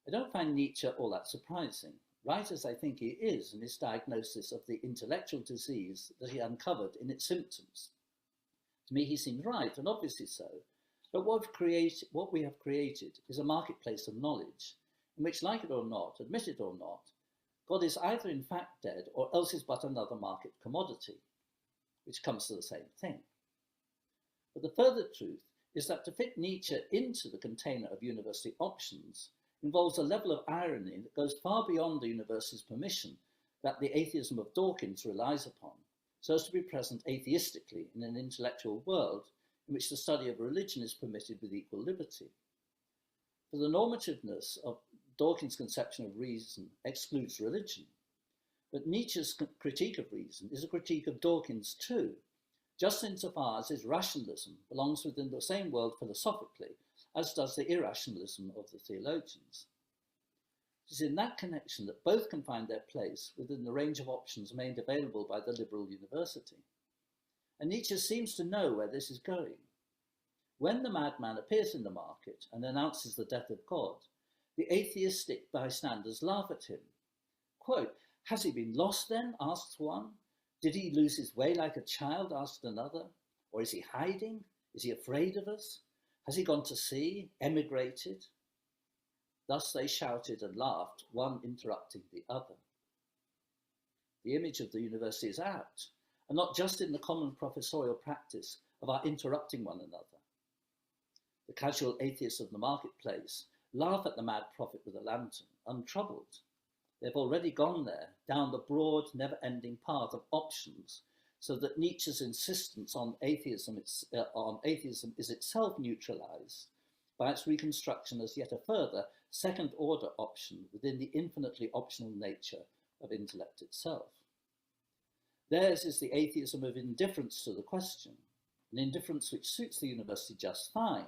I don't find Nietzsche all that surprising, right as I think he is in his diagnosis of the intellectual disease that he uncovered in its symptoms. To me, he seems right, and obviously so, but what we have created is a marketplace of knowledge, in which, like it or not, admit it or not, God is either in fact dead or else is but another market commodity, which comes to the same thing. But the further truth is that to fit Nietzsche into the container of university options involves a level of irony that goes far beyond the university's permission that the atheism of Dawkins relies upon, so as to be present atheistically in an intellectual world in which the study of religion is permitted with equal liberty. For the normativeness of Dawkins' conception of reason excludes religion, but Nietzsche's critique of reason is a critique of Dawkins too, just insofar as his rationalism belongs within the same world philosophically as does the irrationalism of the theologians. It is in that connection that both can find their place within the range of options made available by the liberal university. And Nietzsche seems to know where this is going. When the madman appears in the market and announces the death of God, the atheistic bystanders laugh at him. Quote, has he been lost then? Asks one. Did he lose his way like a child? Asked another. Or is he hiding? Is he afraid of us? Has he gone to sea, emigrated? Thus they shouted and laughed, one interrupting the other. The image of the university is apt, and not just in the common professorial practice of our interrupting one another. The casual atheists of the marketplace laugh at the mad prophet with a lantern, untroubled. They've already gone there, down the broad, never-ending path of options, so that Nietzsche's insistence on atheism is itself neutralized by its reconstruction as yet a further second-order option within the infinitely optional nature of intellect itself. Theirs is the atheism of indifference to the question, an indifference which suits the university just fine,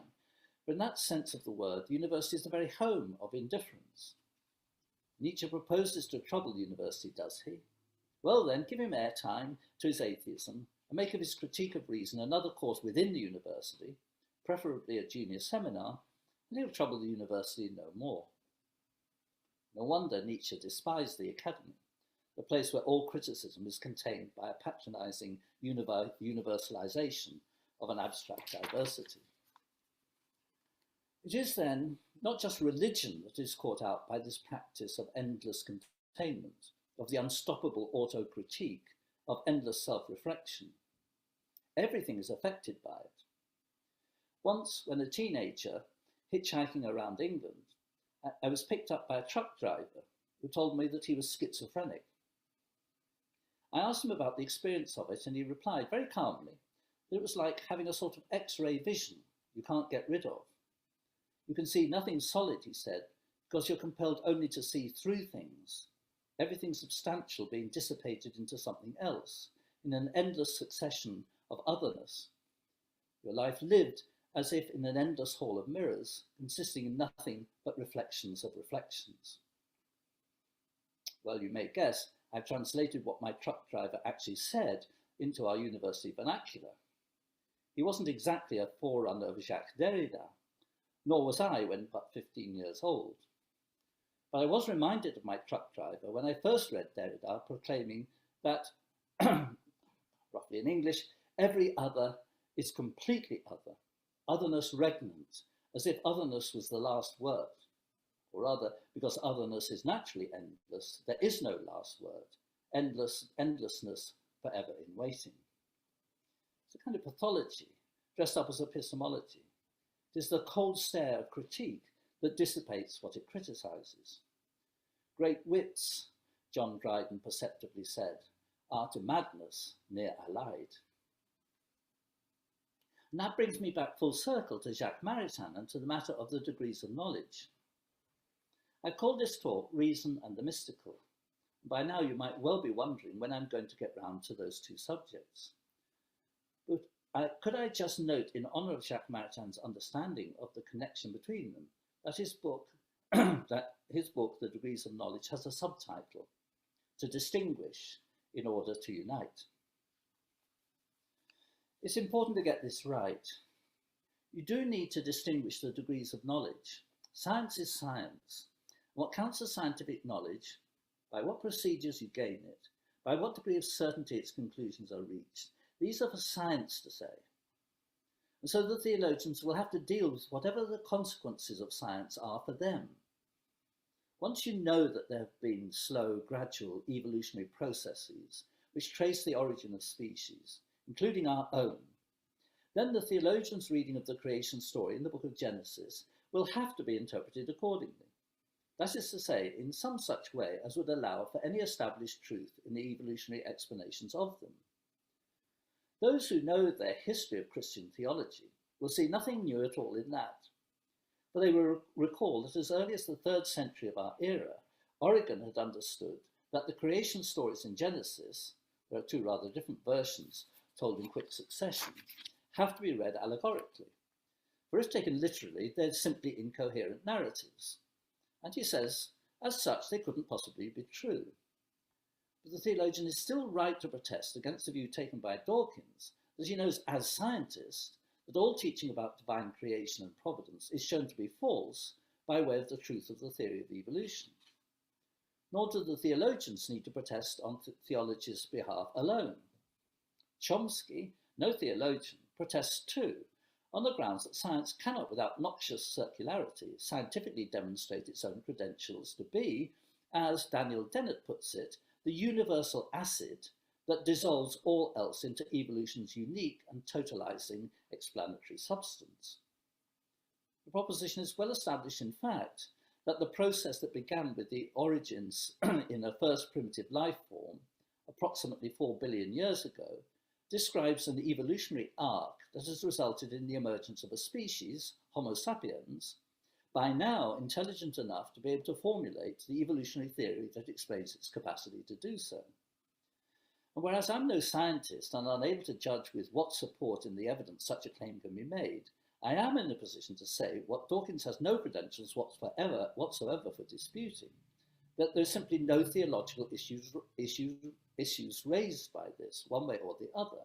but in that sense of the word, the university is the very home of indifference. Nietzsche proposes to trouble the university, does he? Well then, give him airtime to his atheism and make of his critique of reason another course within the university, preferably a junior seminar, and he'll trouble the university no more. No wonder Nietzsche despised the academy, the place where all criticism is contained by a patronizing universalization of an abstract diversity. It is then not just religion that is caught out by this practice of endless containment, of the unstoppable auto-critique, of endless self-reflection. Everything is affected by it. Once, when a teenager, hitchhiking around England, I was picked up by a truck driver who told me that he was schizophrenic. I asked him about the experience of it, and he replied very calmly that it was like having a sort of X-ray vision you can't get rid of. You can see nothing solid, he said, because you're compelled only to see through things, everything substantial being dissipated into something else, in an endless succession of otherness. Your life lived as if in an endless hall of mirrors, consisting in nothing but reflections of reflections. Well, you may guess, I've translated what my truck driver actually said into our university vernacular. He wasn't exactly a forerunner of Jacques Derrida, nor was I when but 15 years old. But I was reminded of my truck driver when I first read Derrida proclaiming that, roughly in English, every other is completely other, otherness regnant, as if otherness was the last word. Or rather, because otherness is naturally endless, there is no last word, endlessness forever in waiting. It's a kind of pathology dressed up as epistemology. It is the cold stare of critique that dissipates what it criticizes. Great wits, John Dryden perceptibly said, are to madness near allied. And that brings me back full circle to Jacques Maritain and to the matter of the degrees of knowledge. I've called this talk Reason and the Mystical. By now you might well be wondering when I'm going to get round to those two subjects. But could I just note, in honour of Jacques Maritain's understanding of the connection between them, that his book, The Degrees of Knowledge, has a subtitle, To Distinguish in Order to Unite. It's important to get this right. You do need to distinguish the degrees of knowledge. Science is science. What counts as scientific knowledge, by what procedures you gain it, by what degree of certainty its conclusions are reached, these are for science to say. And so the theologians will have to deal with whatever the consequences of science are for them. Once you know that there have been slow, gradual evolutionary processes which trace the origin of species, including our own, then the theologian's reading of the creation story in the book of Genesis will have to be interpreted accordingly. That is to say, in some such way as would allow for any established truth in the evolutionary explanations of them. Those who know their history of Christian theology will see nothing new at all in that. For they will recall that as early as the 3rd century of our era, Origen had understood that the creation stories in Genesis, there are two rather different versions told in quick succession, have to be read allegorically. For if taken literally, they're simply incoherent narratives. And he says, as such, they couldn't possibly be true. But the theologian is still right to protest against the view taken by Dawkins, that he knows as scientist that all teaching about divine creation and providence is shown to be false by way of the truth of the theory of evolution. Nor do the theologians need to protest on theology's behalf alone. Chomsky, no theologian, protests too, on the grounds that science cannot, without noxious circularity, scientifically demonstrate its own credentials to be, as Daniel Dennett puts it, the universal acid that dissolves all else into evolution's unique and totalizing explanatory substance. The proposition is well established, in fact, that the process that began with the origins in a first primitive life form, approximately 4 billion years ago, describes an evolutionary arc that has resulted in the emergence of a species, Homo sapiens, by now intelligent enough to be able to formulate the evolutionary theory that explains its capacity to do so. And whereas I'm no scientist and unable to judge with what support in the evidence such a claim can be made, I am in a position to say what Dawkins has no credentials whatsoever for disputing, that there's simply no theological issues raised by this, one way or the other.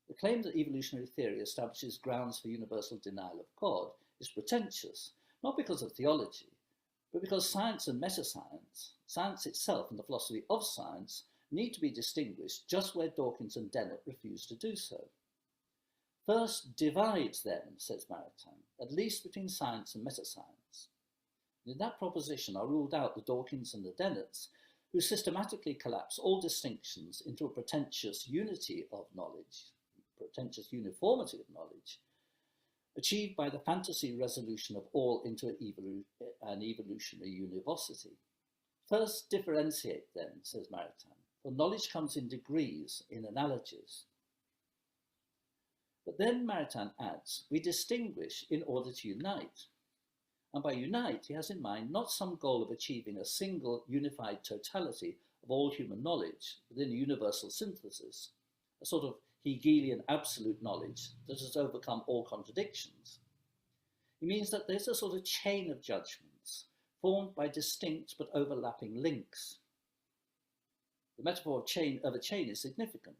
The claim that evolutionary theory establishes grounds for universal denial of God is pretentious, not because of theology, but because science and metascience, science itself and the philosophy of science, need to be distinguished just where Dawkins and Dennett refuse to do so. First divides then, says Maritain, at least between science and metascience. In that proposition are ruled out the Dawkins and the Dennets, who systematically collapse all distinctions into a pretentious unity of knowledge, pretentious uniformity of knowledge, achieved by the fantasy resolution of all into an evolutionary univocity. First differentiate then, says Maritain, for knowledge comes in degrees, in analogies. But then Maritain adds, we distinguish in order to unite. And by unite, he has in mind not some goal of achieving a single unified totality of all human knowledge within a universal synthesis, a sort of Hegelian absolute knowledge that has overcome all contradictions. He means that there's a sort of chain of judgments formed by distinct but overlapping links. The metaphor of a chain is significant,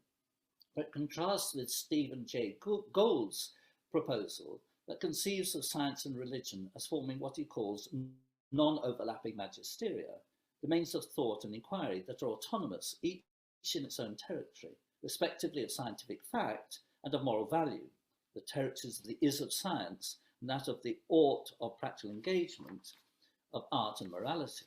but it contrasts with Stephen Jay Gould's proposal that conceives of science and religion as forming what he calls non-overlapping magisteria, domains of thought and inquiry that are autonomous, each in its own territory, respectively of scientific fact and of moral value, the territories of the is of science and that of the ought of practical engagement, of art and morality.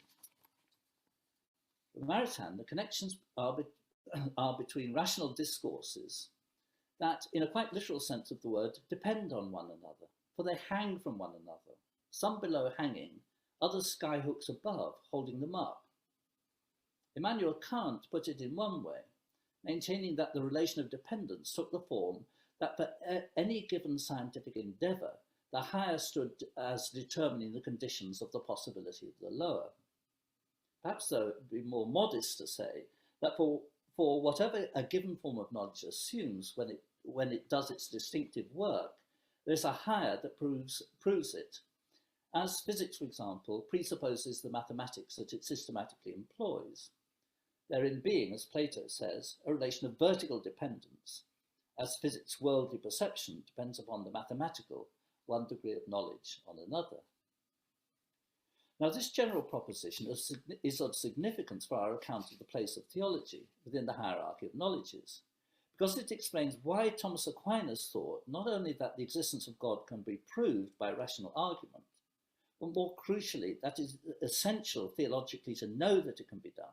For Maritain, the connections are between rational discourses that, in a quite literal sense of the word, depend on one another, for they hang from one another, some below hanging, others skyhooks above, holding them up. Immanuel Kant put it in one way, maintaining that the relation of dependence took the form that for any given scientific endeavour, the higher stood as determining the conditions of the possibility of the lower. Perhaps, though, it would be more modest to say that for whatever a given form of knowledge assumes when it does its distinctive work, there's a higher that proves it, as physics, for example, presupposes the mathematics that it systematically employs. Therein being, as Plato says, a relation of vertical dependence, as physics' worldly perception depends upon the mathematical, one degree of knowledge on another. Now, this general proposition is of significance for our account of the place of theology within the hierarchy of knowledges, because it explains why Thomas Aquinas thought not only that the existence of God can be proved by rational argument, but more crucially, that it is essential theologically to know that it can be done.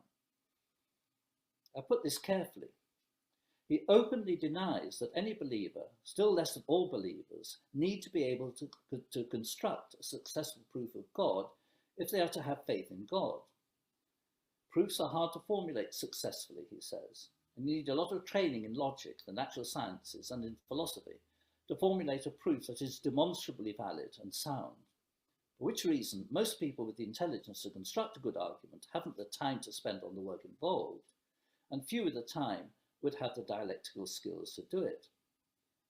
I put this carefully. He openly denies that any believer, still less than all believers, need to be able to construct a successful proof of God if they are to have faith in God. Proofs are hard to formulate successfully, he says, and you need a lot of training in logic, the natural sciences, and in philosophy to formulate a proof that is demonstrably valid and sound. For which reason, most people with the intelligence to construct a good argument haven't the time to spend on the work involved, and few at the time would have the dialectical skills to do it.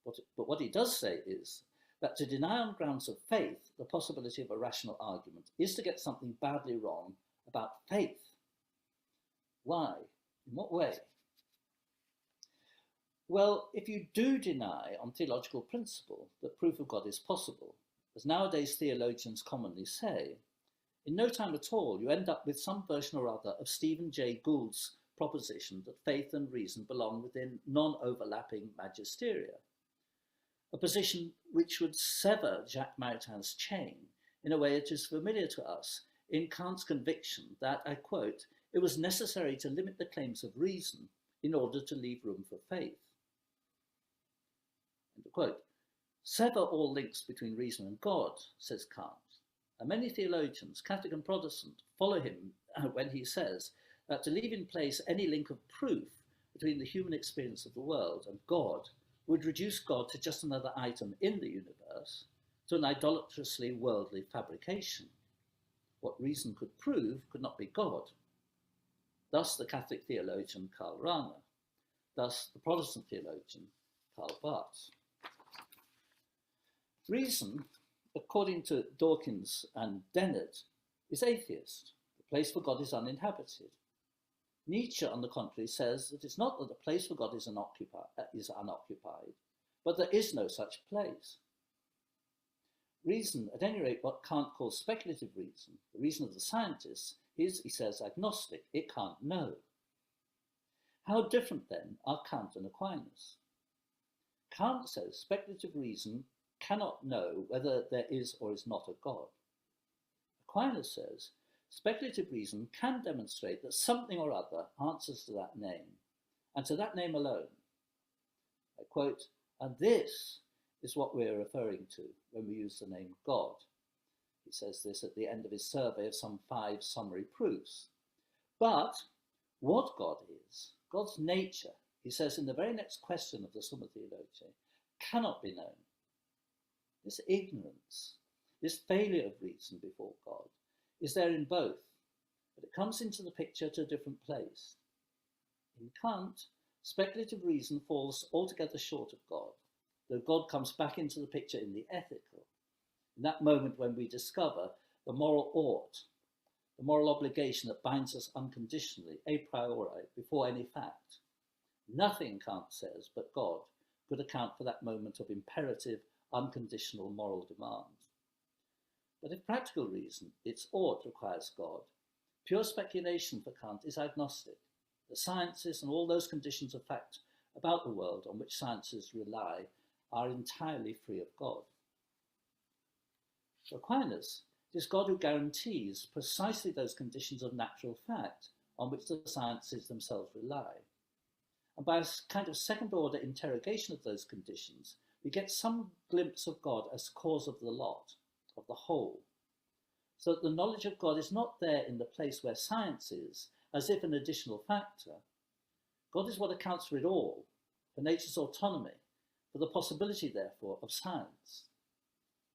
But what he does say is that to deny on grounds of faith the possibility of a rational argument is to get something badly wrong about faith. Why? In what way? Well, if you do deny on theological principle that proof of God is possible, as nowadays theologians commonly say, in no time at all you end up with some version or other of Stephen Jay Gould's proposition that faith and reason belong within non-overlapping magisteria, a position which would sever Jacques Maritain's chain in a way that is familiar to us in Kant's conviction that, I quote, it was necessary to limit the claims of reason in order to leave room for faith. End of quote. Sever all links between reason and God, says Kant, and many theologians, Catholic and Protestant, follow him when he says that to leave in place any link of proof between the human experience of the world and God would reduce God to just another item in the universe, to an idolatrously worldly fabrication. What reason could prove could not be God. Thus the Catholic theologian Karl Rahner, thus the Protestant theologian Karl Barth. Reason, according to Dawkins and Dennett, is atheist. The place for God is uninhabited. Nietzsche, on the contrary, says that it's not that the place for God is unoccupied, but there is no such place. Reason, at any rate, what Kant calls speculative reason, the reason of the scientists, is, he says, agnostic. It can't know. How different, then, are Kant and Aquinas? Kant says speculative reason cannot know whether there is or is not a God. Aquinas says speculative reason can demonstrate that something or other answers to that name, and to that name alone. I quote, "And this is what we're referring to when we use the name God." He says this at the end of his survey of some 5 summary proofs. But what God is, God's nature, he says in the very next question of the Summa Theologiae, cannot be known. This ignorance, this failure of reason before God, is there in both, but it comes into the picture to a different place. In Kant, speculative reason falls altogether short of God, though God comes back into the picture in the ethical, in that moment when we discover the moral ought, the moral obligation that binds us unconditionally, a priori, before any fact. Nothing, Kant says, but God could account for that moment of imperative, unconditional moral demand. But if practical reason, its ought, requires God, pure speculation for Kant is agnostic. The sciences and all those conditions of fact about the world on which sciences rely are entirely free of God. For Aquinas, it is God who guarantees precisely those conditions of natural fact on which the sciences themselves rely. And by a kind of second-order interrogation of those conditions, we get some glimpse of God as cause of the lot, of the whole, so that the knowledge of God is not there in the place where science is, as if an additional factor. God is what accounts for it all, for nature's autonomy, for the possibility, therefore, of science.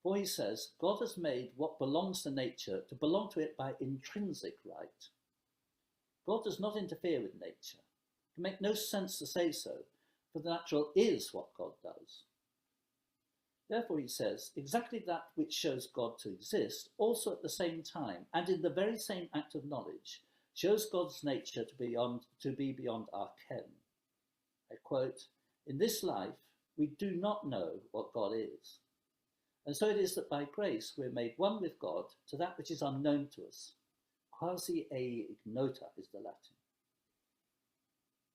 For he says, God has made what belongs to nature to belong to it by intrinsic right. God does not interfere with nature. It can make no sense to say so, for the natural is what God does. Therefore, he says, exactly that which shows God to exist, also at the same time, and in the very same act of knowledge, shows God's nature to be beyond our ken. I quote, "In this life, we do not know what God is. And so it is that by grace we're made one with God to that which is unknown to us. Quasi ei ignota is the Latin.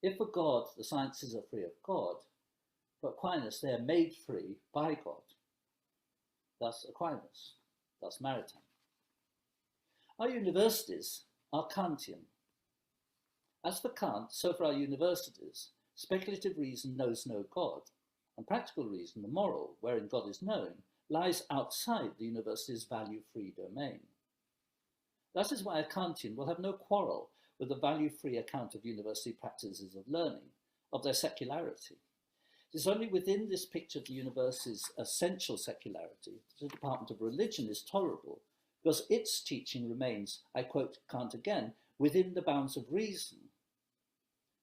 If for God the sciences are free of God, for Aquinas they are made free by God. Thus Aquinas, thus Maritain. Our universities are Kantian. As for Kant, so for our universities, speculative reason knows no God, and practical reason, the moral, wherein God is known, lies outside the university's value-free domain. That is why a Kantian will have no quarrel with the value-free account of university practices of learning, of their secularity. It is only within this picture of the university's essential secularity that the Department of Religion is tolerable, because its teaching remains, I quote Kant again, within the bounds of reason.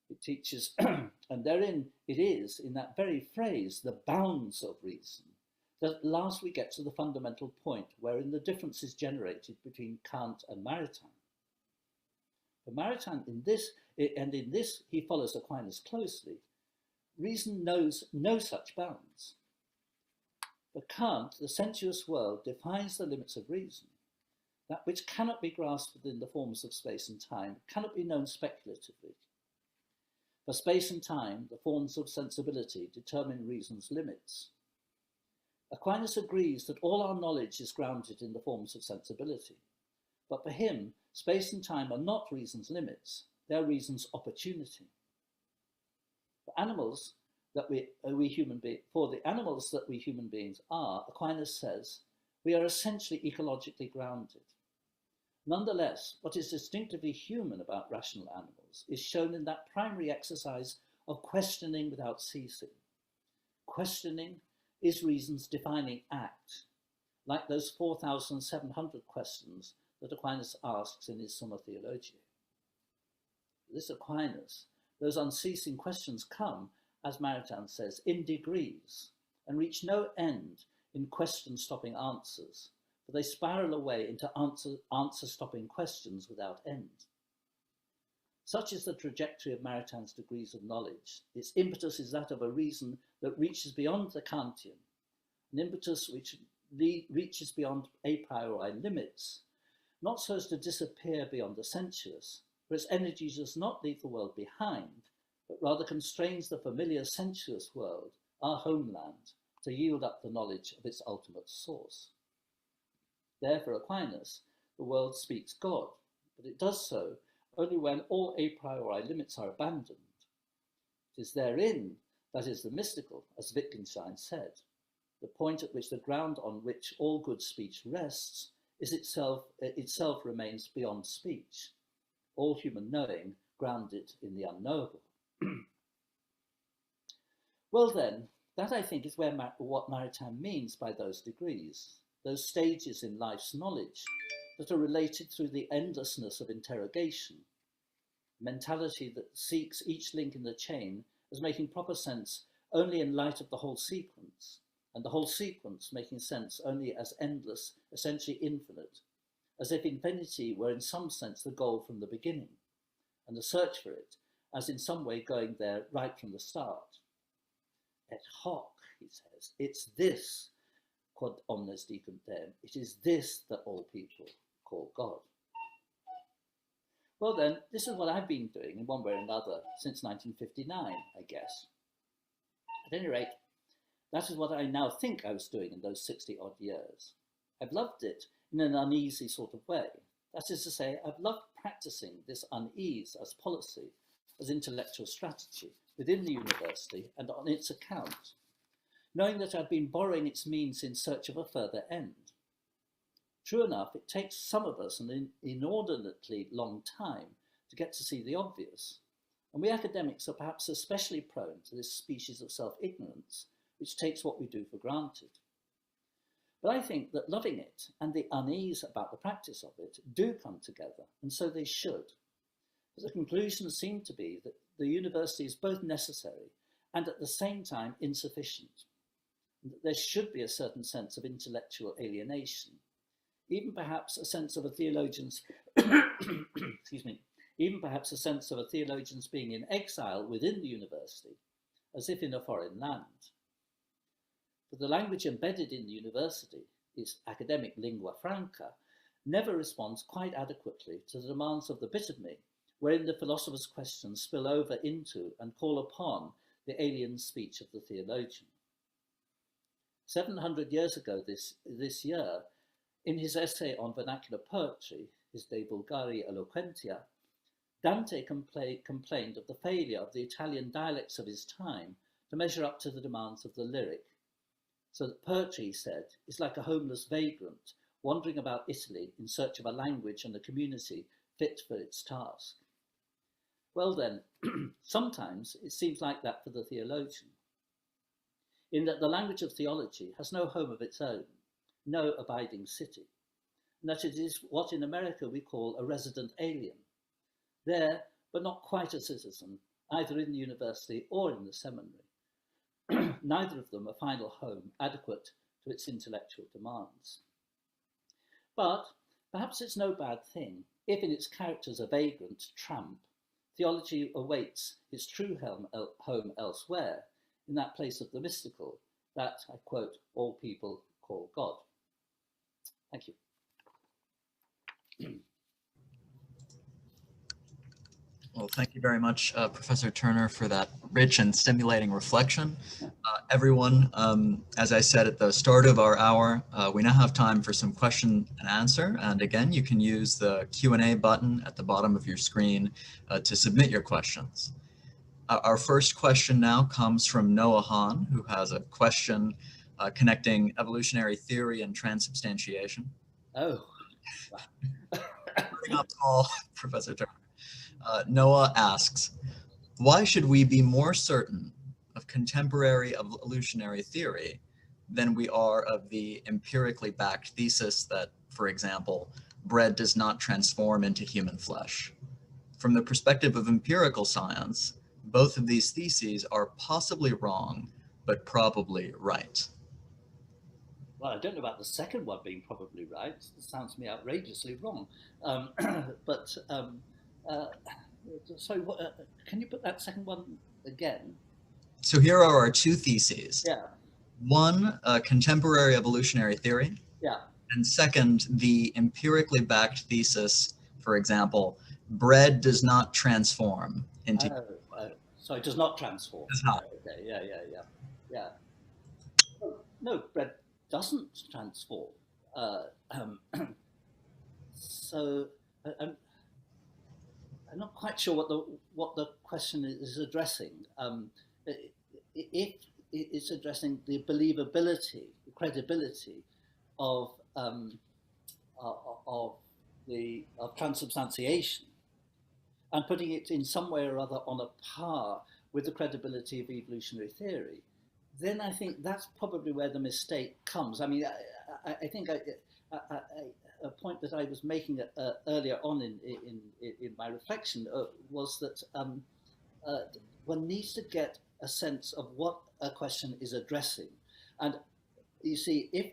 It teaches, and therein it is, in that very phrase, the bounds of reason, that at last we get to the fundamental point wherein the difference is generated between Kant and Maritain. For Maritain, in this he follows Aquinas closely, reason knows no such bounds. For Kant, the sensuous world defines the limits of reason. That which cannot be grasped within the forms of space and time cannot be known speculatively. For space and time, the forms of sensibility determine reason's limits. Aquinas agrees that all our knowledge is grounded in the forms of sensibility. But for him, space and time are not reason's limits, they are reason's opportunity. For the animals that we human beings are, Aquinas says, we are essentially ecologically grounded. Nonetheless, what is distinctively human about rational animals is shown in that primary exercise of questioning without ceasing. Questioning is reason's defining act. like those 4,700 questions that Aquinas asks in his Summa Theologiae. This Aquinas, those unceasing questions come, as Maritain says, in degrees, and reach no end in question-stopping answers, for they spiral away into answer-stopping questions without end. Such is the trajectory of Maritain's degrees of knowledge. Its impetus is that of a reason that reaches beyond the Kantian, an impetus which reaches beyond a priori limits, not so as to disappear beyond the sensuous, for its energy does not leave the world behind, but rather constrains the familiar sensuous world, our homeland, to yield up the knowledge of its ultimate source. There, for Aquinas, the world speaks God, but it does so only when all a priori limits are abandoned. It is therein that is the mystical, as Wittgenstein said. The point at which the ground on which all good speech rests is itself remains beyond speech, all human knowing grounded in the unknowable. Well then, that I think is what Maritain means by those degrees, those stages in life's knowledge that are related through the endlessness of interrogation, mentality that seeks each link in the chain as making proper sense only in light of the whole sequence, and the whole sequence making sense only as endless, essentially infinite, as if infinity were in some sense the goal from the beginning, and the search for it as in some way going there right from the start. Et hoc, he says, it's this, quod omnes dicunt Deum, it is this that all people call God. Well then, this is what I've been doing in one way or another since 1959, I guess. At any rate, that is what I now think I was doing in those 60-odd years. I've loved it in an uneasy sort of way. That is to say, I've loved practicing this unease as policy, as intellectual strategy within the university and on its account, knowing that I've been borrowing its means in search of a further end. True enough, it takes some of us an inordinately long time to get to see the obvious, and we academics are perhaps especially prone to this species of self-ignorance, which takes what we do for granted. But I think that loving it and the unease about the practice of it do come together, and so they should. But the conclusion seemed to be that the university is both necessary and at the same time insufficient, and that there should be a certain sense of intellectual alienation, even perhaps a sense of a theologian's, excuse me, even perhaps a sense of a theologian's being in exile within the university, as if in a foreign land. But the language embedded in the university, its academic lingua franca, never responds quite adequately to the demands of the bit of me, wherein the philosopher's questions spill over into and call upon the alien speech of the theologian. 700 years ago this year, in his essay on vernacular poetry, his De Vulgari Eloquentia, Dante complained of the failure of the Italian dialects of his time to measure up to the demands of the lyric. So that poetry, he said, is like a homeless vagrant wandering about Italy in search of a language and a community fit for its task. Well then, sometimes it seems like that for the theologian, in that the language of theology has no home of its own, no abiding city, and that it is what in America we call a resident alien, there, but not quite a citizen, either in the university or in the seminary, neither of them a final home adequate to its intellectual demands. But perhaps it's no bad thing if in its character as a vagrant tramp, theology awaits its true home elsewhere, in that place of the mystical, that, I quote, all people call God. Thank you. Well, thank you very much, Professor Turner, for that rich and stimulating reflection. Everyone, as I said at the start of our hour, we now have time for some question and answer. And again, you can use the Q&A button at the bottom of your screen to submit your questions. Our first question now comes from Noah Hahn, who has a question connecting evolutionary theory and transubstantiation. Oh. Bring up all, Professor Turner. Noah asks, why should we be more certain of contemporary evolutionary theory than we are of the empirically backed thesis that, for example, bread does not transform into human flesh. From the perspective of empirical science, both of these theses are possibly wrong, but probably right. Well, I don't know about the second one being probably right. It sounds to me outrageously wrong. Sorry, can you put that second one again? So here are our two theses. Yeah. One, contemporary evolutionary theory. Yeah. And second, the empirically backed thesis, for example, bread does not transform into... So it does not transform. Does not. Okay, yeah. No, bread doesn't transform. So I'm not quite sure what the question is addressing. If it's addressing the believability, the credibility of transubstantiation, and putting it in some way or other on a par with the credibility of evolutionary theory, then I think that's probably where the mistake comes. I mean, I think a point that I was making earlier on in my reflection was that one needs to get a sense of what a question is addressing. And you see, if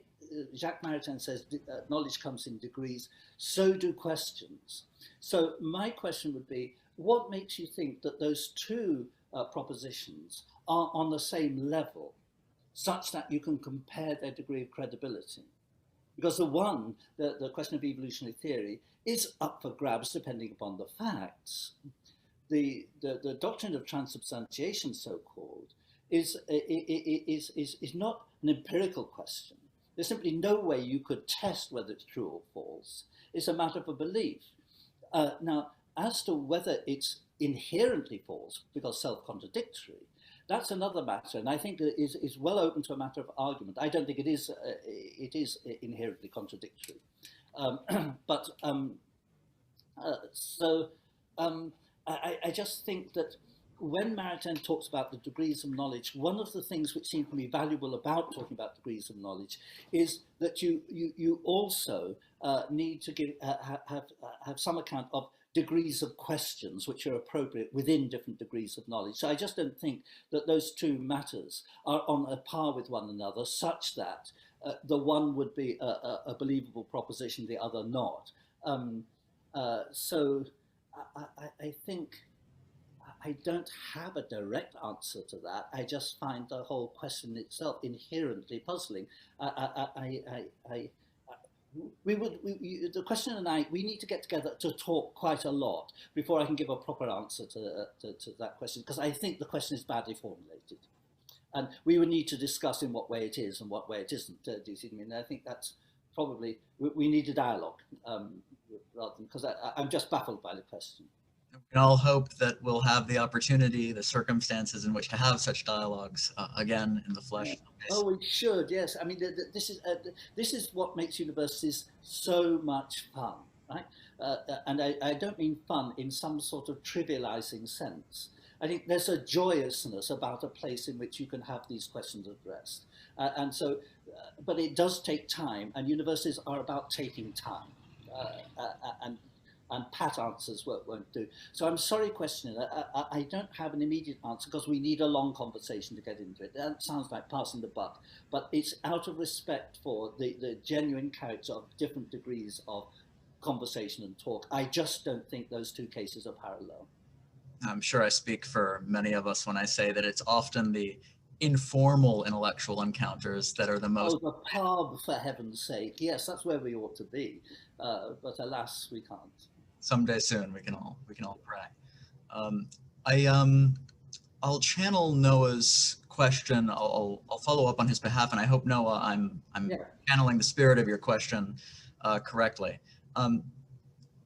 Jacques Maritain says knowledge comes in degrees, so do questions. So my question would be, what makes you think that those two propositions are on the same level, such that you can compare their degree of credibility? Because the question of evolutionary theory, is up for grabs depending upon the facts. The doctrine of transubstantiation, so-called, is not an empirical question. There's simply no way you could test whether it's true or false. It's a matter of a belief. Now, as to whether it's inherently false because self-contradictory, that's another matter, and I think it is well open to a matter of argument. I don't think it is inherently contradictory. I just think that when Maritain talks about the degrees of knowledge, one of the things which seems to me valuable about talking about degrees of knowledge is that you also need to have some account of degrees of questions which are appropriate within different degrees of knowledge. So I just don't think that those two matters are on a par with one another, such that the one would be a believable proposition, the other not. So I think I don't have a direct answer to that. I just find the whole question itself inherently puzzling. The question and we need to get together to talk quite a lot before I can give a proper answer to that question, because I think the question is badly formulated. And we would need to discuss in what way it is and what way it isn't. Do you see what I mean? I think that's probably, we need a dialogue, rather than, because I'm just baffled by the question. We can all hope that we'll have the opportunity, the circumstances in which to have such dialogues again in the flesh. Yeah. Oh, we should, yes. I mean, this is what makes universities so much fun, right? And I don't mean fun in some sort of trivializing sense. I think there's a joyousness about a place in which you can have these questions addressed. And so, but it does take time, and universities are about taking time. And pat answers won't do. So I'm sorry, questioner, I don't have an immediate answer because we need a long conversation to get into it. That sounds like passing the buck, but it's out of respect for the genuine character of different degrees of conversation and talk. I just don't think those two cases are parallel. I'm sure I speak for many of us when I say that it's often the informal intellectual encounters that are the most... Oh, the pub, for heaven's sake. Yes, that's where we ought to be, but alas, we can't. Someday soon, we can all pray. I'll channel Noah's question. I'll follow up on his behalf, and I hope, Noah, I'm channeling the spirit of your question correctly.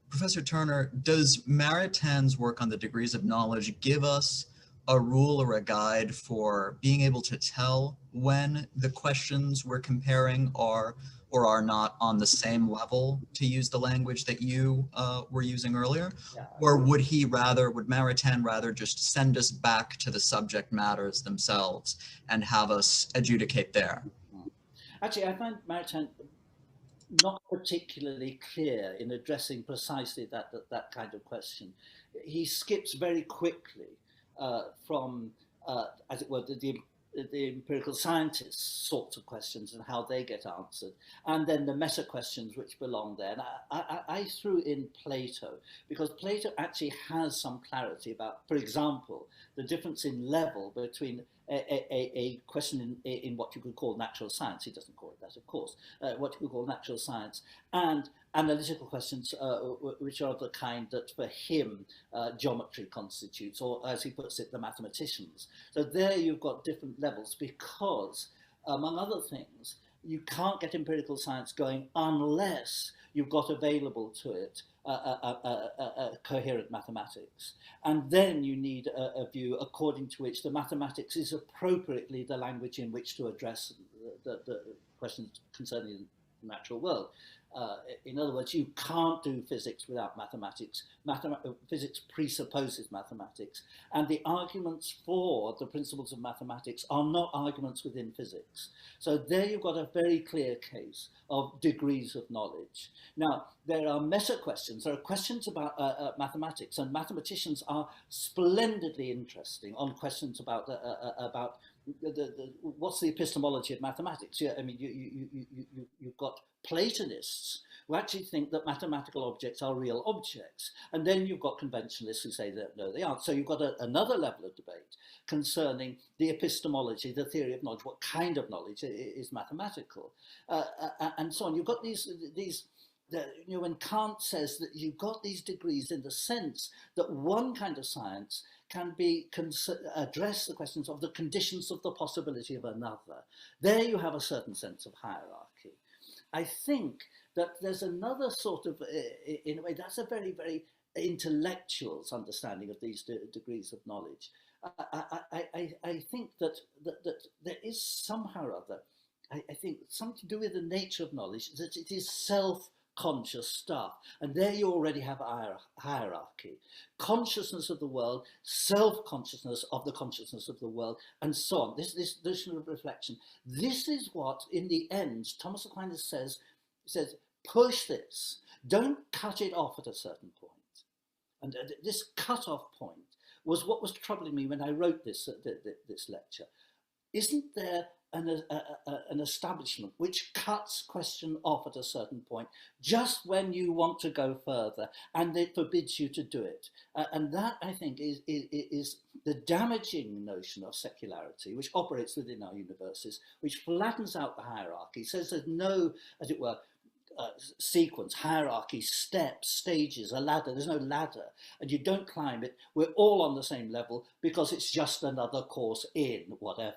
Professor Turner, does Maritain's work on the degrees of knowledge give us a rule or a guide for being able to tell when the questions we're comparing are or are not on the same level, to use the language that you were using earlier? Yeah. Or would Maritain rather just send us back to the subject matters themselves and have us adjudicate there? Actually, I find Maritain not particularly clear in addressing precisely that kind of question. He skips very quickly from, as it were, the empirical scientists sorts of questions and how they get answered, and then the meta questions which belong there. And I threw in Plato, because Plato actually has some clarity about, for example, the difference in level between a question in what you could call natural science. He doesn't call it that, of course. What you could call natural science, and analytical questions, which are of the kind that for him geometry constitutes, or as he puts it, the mathematicians. So there you've got different levels, because, among other things, you can't get empirical science going unless you've got available to it coherent mathematics. And then you need a view according to which the mathematics is appropriately the language in which to address the questions concerning the natural world. In other words, you can't do physics without mathematics. Physics presupposes mathematics. And the arguments for the principles of mathematics are not arguments within physics. So there you've got a very clear case of degrees of knowledge. Now, there are meta questions. There are questions about mathematics, and mathematicians are splendidly interesting on questions about what's the epistemology of mathematics. Yeah, I mean, you've got Platonists who actually think that mathematical objects are real objects. And then you've got conventionalists who say that no, they aren't. So you've got another level of debate concerning the epistemology, the theory of knowledge, what kind of knowledge is mathematical, and so on. You've got these you know, when Kant says that you've got these degrees in the sense that one kind of science can address the questions of the conditions of the possibility of another. There you have a certain sense of hierarchy. I think that there's another sort of, in a way, that's a very, very intellectual's understanding of these degrees of knowledge. I think that there is somehow or other, I think, something to do with the nature of knowledge, that it is self-conscious stuff. And there you already have a hierarchy. Consciousness of the world, self-consciousness of the consciousness of the world, and so on. This sort of reflection. This is what, in the end, Thomas Aquinas says, push this. Don't cut it off at a certain point. And this cut-off point was what was troubling me when I wrote this lecture. Isn't there an establishment which cuts question off at a certain point just when you want to go further, and it forbids you to do it? And that, I think, is the damaging notion of secularity, which operates within our universities, which flattens out the hierarchy, says there's no, as it were, sequence, hierarchy, steps, stages, a ladder. There's no ladder, and you don't climb it. We're all on the same level because it's just another course in whatever.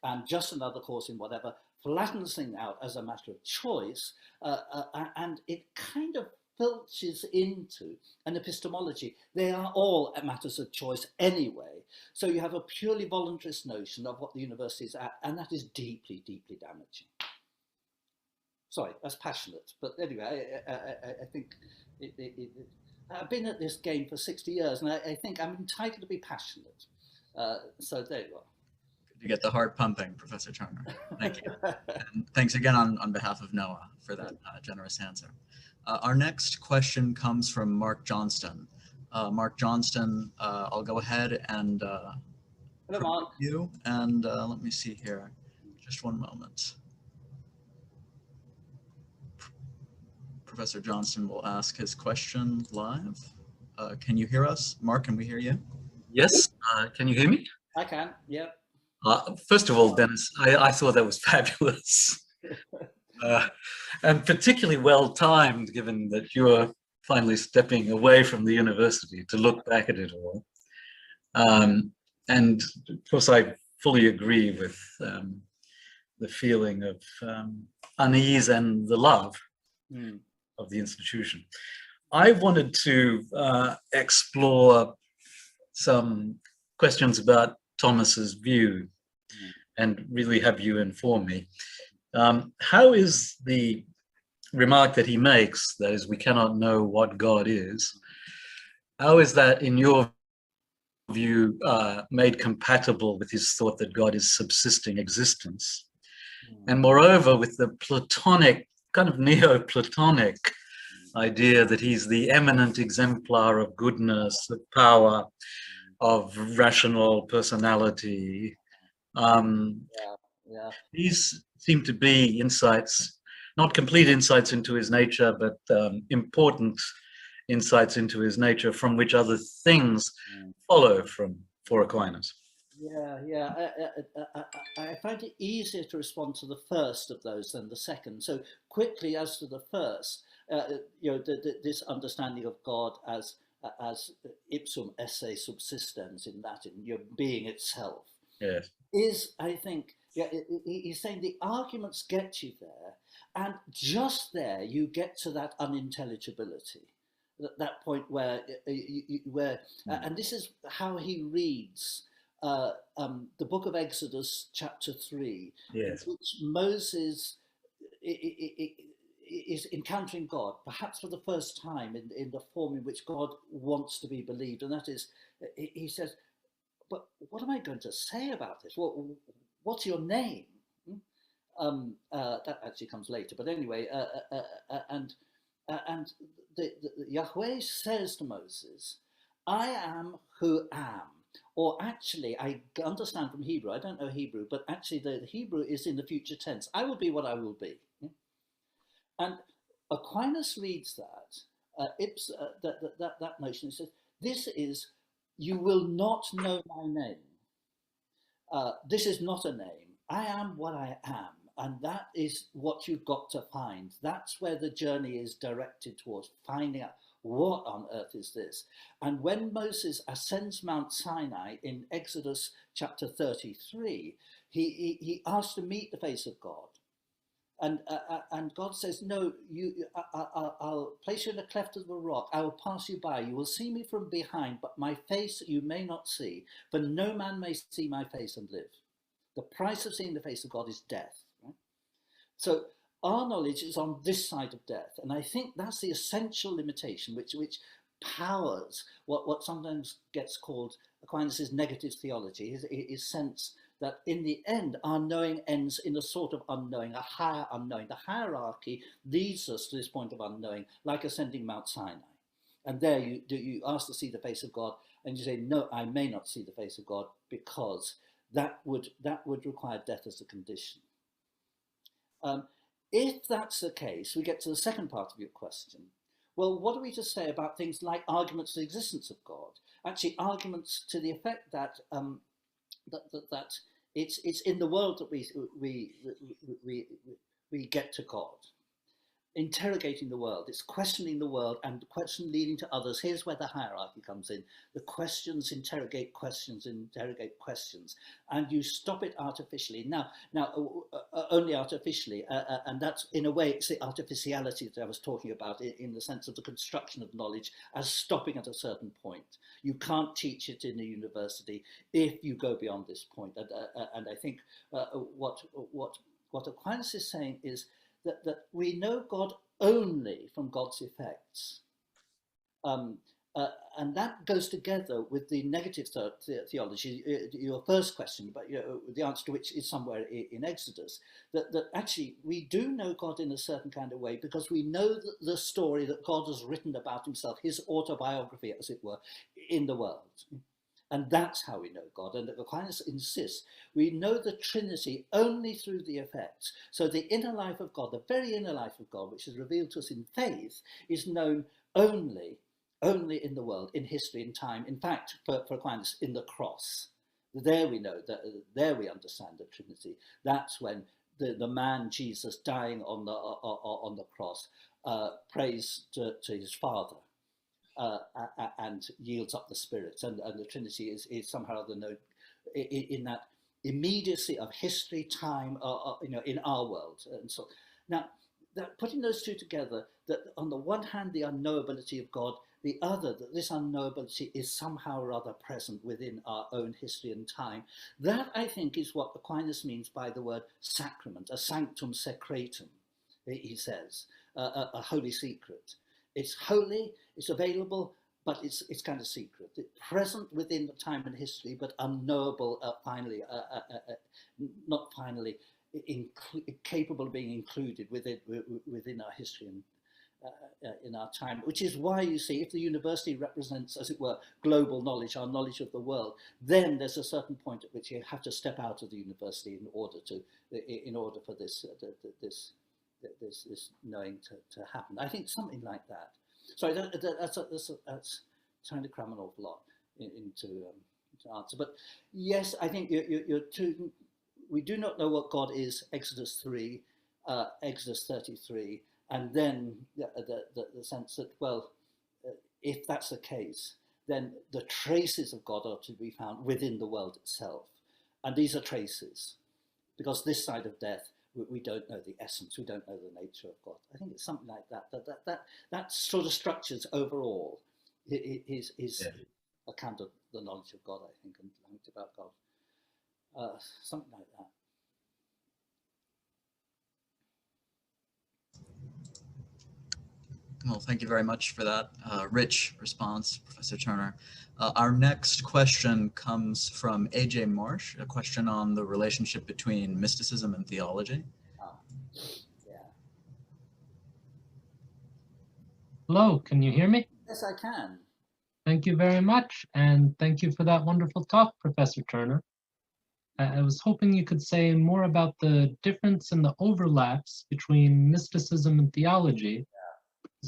And just another course in whatever flattens things out as a matter of choice, and it kind of filches into an epistemology. They are all matters of choice anyway. So you have a purely voluntarist notion of what the university is at, and that is deeply, deeply damaging. Sorry, that's passionate, but anyway, I think I've been at this game for 60 years, and I think I'm entitled to be passionate. So there you are. You get the heart pumping, Professor Turner. Thank you. And thanks again on behalf of Noah for that generous answer. Our next question comes from Mark Johnston. Mark Johnston, I'll go ahead and promote you. And let me see here, just one moment. Professor Johnston will ask his question live. Can you hear us? Mark, can we hear you? Yes, can you hear me? I can, yeah. First of all, Dennis, I thought that was fabulous. And particularly well timed, given that you are finally stepping away from the university to look back at it all. And of course, I fully agree with the feeling of unease and the love of the institution. I wanted to explore some questions about Thomas's view and really have you inform me. How is the remark that he makes, that is, we cannot know what God is, how is that, in your view, made compatible with his thought that God is subsisting existence? And moreover, with the Platonic, kind of Neoplatonic idea that he's the eminent exemplar of goodness, of power, of rational personality. These seem to be insights, not complete insights into his nature, but important insights into his nature from which other things follow for Aquinas. I find it easier to respond to the first of those than the second. So quickly, as to the first, this understanding of God as ipsum esse subsistens in Latin, your being itself, yes, is, I think, he's saying the arguments get you there, and just there you get to that unintelligibility, that point where and this is how he reads the book of Exodus, chapter 3, yes, in which Moses is encountering God, perhaps for the first time in the form in which God wants to be believed, and that is, he says, but what am I going to say about this? What's your name? That actually comes later, but anyway, and Yahweh says to Moses, I am who am. Or actually, I understand from Hebrew, I don't know Hebrew, but actually the Hebrew is in the future tense. I will be what I will be. And Aquinas reads that, that notion. It says, this is, you will not know my name. This is not a name. I am what I am. And that is what you've got to find. That's where the journey is directed towards, finding out what on earth is this. And when Moses ascends Mount Sinai in Exodus chapter 33, he asks to meet the face of God. And God says, no, I'll place you in a cleft of the rock. I will pass you by. You will see me from behind, but my face you may not see. For no man may see my face and live. The price of seeing the face of God is death. Right? So our knowledge is on this side of death. And I think that's the essential limitation which powers what sometimes gets called Aquinas' negative theology, his sense that in the end, our knowing ends in a sort of unknowing, a higher unknowing. The hierarchy leads us to this point of unknowing, like ascending Mount Sinai. And there you ask to see the face of God, and you say, no, I may not see the face of God, because that would require death as a condition. If that's the case, we get to the second part of your question. Well, what are we to say about things like arguments to the existence of God? Actually, arguments to the effect that that it's in the world that we get to God. Interrogating the world, it's questioning the world, and the question leading to others. Here's where the hierarchy comes in. The questions interrogate questions, and you stop it artificially. Now, only artificially, and that's, in a way, it's the artificiality that I was talking about, in the sense of the construction of knowledge as stopping at a certain point. You can't teach it in a university if you go beyond this point. And I think what Aquinas is saying is that we know God only from God's effects. And that goes together with the negative theology, your first question, but the answer to which is somewhere in Exodus, that actually we do know God in a certain kind of way because we know the story that God has written about himself, his autobiography, as it were, in the world. And that's how we know God. And Aquinas insists we know the Trinity only through the effects. So the inner life of God, the very inner life of God, which is revealed to us in faith, is known only in the world, in history, in time. In fact, for Aquinas, in the cross. There we know, there we understand the Trinity. That's when the man Jesus dying on the cross prays to his Father. And yields up the Spirit, and the Trinity is somehow the known in that immediacy of history, time, in our world. And so now, putting those two together, that on the one hand the unknowability of God, the other that this unknowability is somehow or other present within our own history and time. That, I think, is what Aquinas means by the word sacrament, a sanctum secretum. He says a holy secret. It's holy, it's available, but it's kind of secret. It's present within the time and history, but unknowable finally, not finally, capable of being included within our history and in our time, which is why you see, if the university represents, as it were, global knowledge, our knowledge of the world, then there's a certain point at which you have to step out of the university in order for this knowing to happen. I think something like that. Sorry, that's trying to cram an awful lot into answer. But yes, I think we do not know what God is, Exodus 3, Exodus 33, and then the sense that, well, if that's the case, then the traces of God are to be found within the world itself. And these are traces, because this side of death, we don't know the essence, we don't know the nature of God. I think it's something like that sort of structures overall his account of the knowledge of God, I think, and language about God. Something like that. Well, thank you very much for that rich response, Professor Turner. Our next question comes from A.J. Marsh, a question on the relationship between mysticism and theology. Yeah. Hello, can you hear me? Yes, I can. Thank you very much, and thank you for that wonderful talk, Professor Turner. I was hoping you could say more about the difference and the overlaps between mysticism and theology.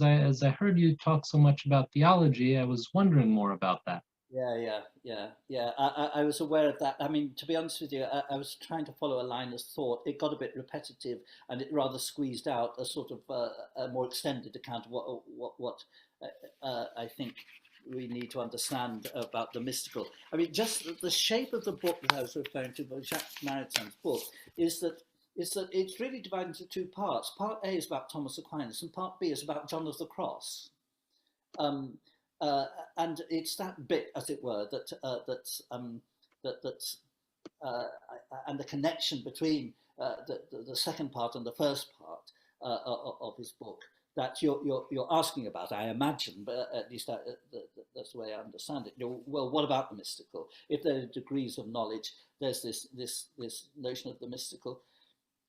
As I heard you talk so much about theology, I was wondering more about that. Yeah. I was aware of that. I mean, to be honest with you, I was trying to follow a line of thought. It got a bit repetitive, and it rather squeezed out a sort of a more extended account of what I think we need to understand about the mystical. I mean, just the shape of the book that I was referring to, Jacques Maritain's book, is that it's really divided into two parts. Part A is about Thomas Aquinas, and Part B is about John of the Cross. And it's that bit, as it were, and the connection between the second part and the first part of his book that you're asking about, I imagine, but at least that's the way I understand it. Well, what about the mystical? If there are degrees of knowledge, there's this notion of the mystical.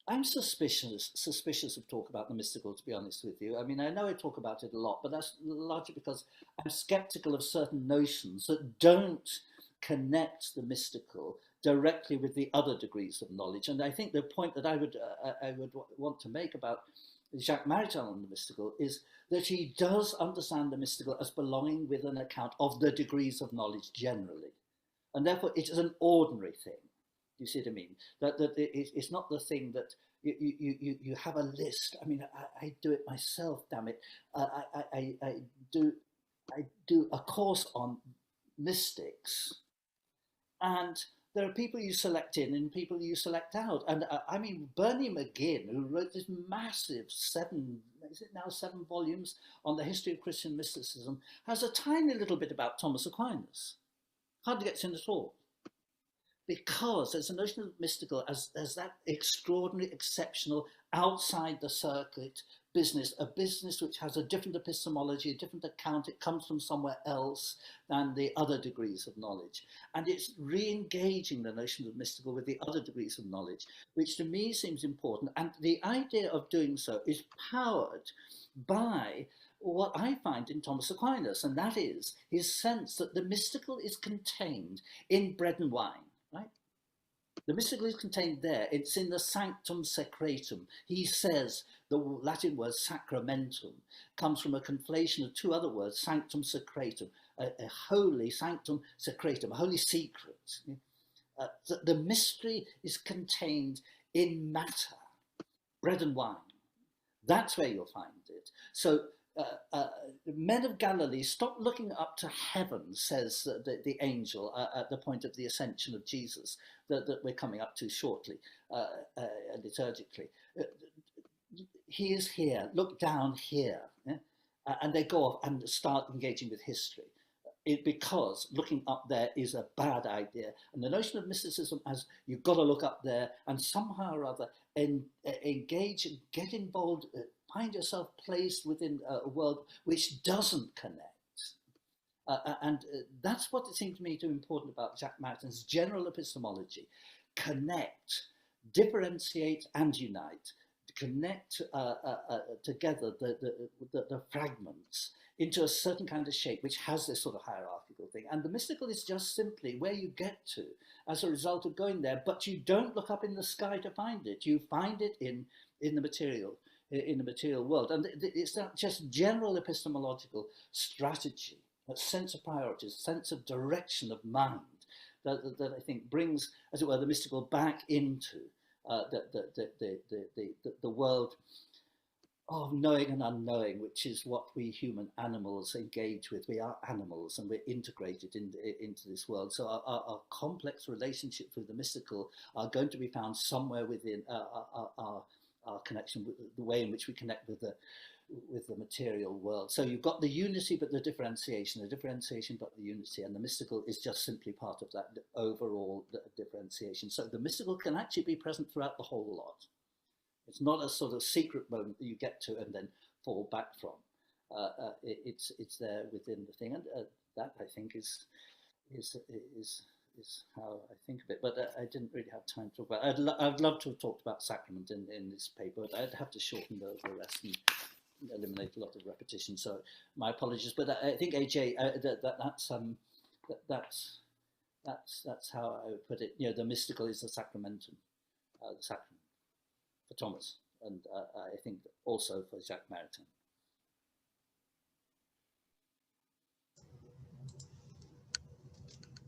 I'm suspicious of talk about the mystical, to be honest with you. I mean, I know I talk about it a lot, but that's largely because I'm skeptical of certain notions that don't connect the mystical directly with the other degrees of knowledge. And I think the point that I would want to make about Jacques Maritain on the mystical is that he does understand the mystical as belonging with an account of the degrees of knowledge generally. And therefore, it is an ordinary thing. You see what I mean? That it's not the thing that you have a list. I mean, I do it myself. Damn it! I do a course on mystics, and there are people you select in and people you select out. And I mean, Bernie McGinn, who wrote this massive 7 volumes on the history of Christian mysticism, has a tiny little bit about Thomas Aquinas. Hardly gets in at all. Because there's a notion of mystical as that extraordinary, exceptional, outside the circuit business, a business which has a different epistemology, a different account, it comes from somewhere else than the other degrees of knowledge. And it's re-engaging the notion of mystical with the other degrees of knowledge, which to me seems important. And the idea of doing so is powered by what I find in Thomas Aquinas, and that is his sense that the mystical is contained in bread and wine. Right? The mystical is contained there. It's in the sanctum secretum. He says the Latin word sacramentum comes from a conflation of two other words, sanctum secretum, a holy sanctum secretum, a holy secret. The mystery is contained in matter, bread and wine. That's where you'll find it. So men of Galilee, stop looking up to heaven, says the angel at the point of the ascension of Jesus that we're coming up to shortly, liturgically. He is here, look down here. Yeah? And they go off and start engaging with history. Because looking up there is a bad idea. And the notion of mysticism as you've got to look up there and somehow or other engage and get involved, find yourself placed within a world which doesn't connect. And that's what it seemed to me to be important about Jacques Maritain's general epistemology. Connect differentiate and unite, connect together the fragments into a certain kind of shape, which has this sort of hierarchical thing. And the mystical is just simply where you get to as a result of going there, but you don't look up in the sky to find it. You find it in the material world. And it's not just general epistemological strategy, a sense of priorities, sense of direction of mind that I think brings, as it were, the mystical back into the world of knowing and unknowing, which is what we human animals engage with. We are animals and we're integrated into this world. So our complex relationships with the mystical are going to be found somewhere within our connection, with the way in which we connect with the material world. So you've got the unity but the differentiation but the unity, and the mystical is just simply part of that overall differentiation. So the mystical can actually be present throughout the whole lot. It's not a sort of secret moment that you get to and then fall back from. It's there within the thing, and that I think is how I think of it. But I didn't really have time to talk about it. I'd love to have talked about sacrament in this paper, but I'd have to shorten the rest and eliminate a lot of repetition. So my apologies. But I think AJ, that's how I would put it. You know, the mystical is the sacramentum, the sacrament for Thomas, and I think also for Jacques Maritain.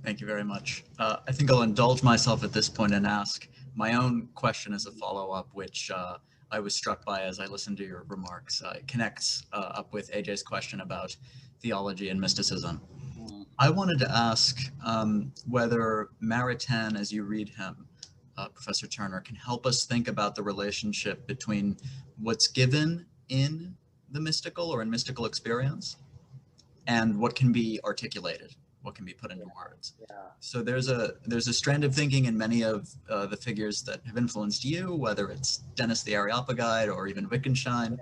Thank you very much. I think I'll indulge myself at this point and ask my own question as a follow-up, which I was struck by as I listened to your remarks. It connects up with AJ's question about theology and mysticism. I wanted to ask whether Maritain, as you read him, Professor Turner, can help us think about the relationship between what's given in the mystical or in mystical experience and what can be articulated, what can be put into words. Yeah. So there's a strand of thinking in many of the figures that have influenced you, whether it's Dennis the Areopagite or even Wittgenstein,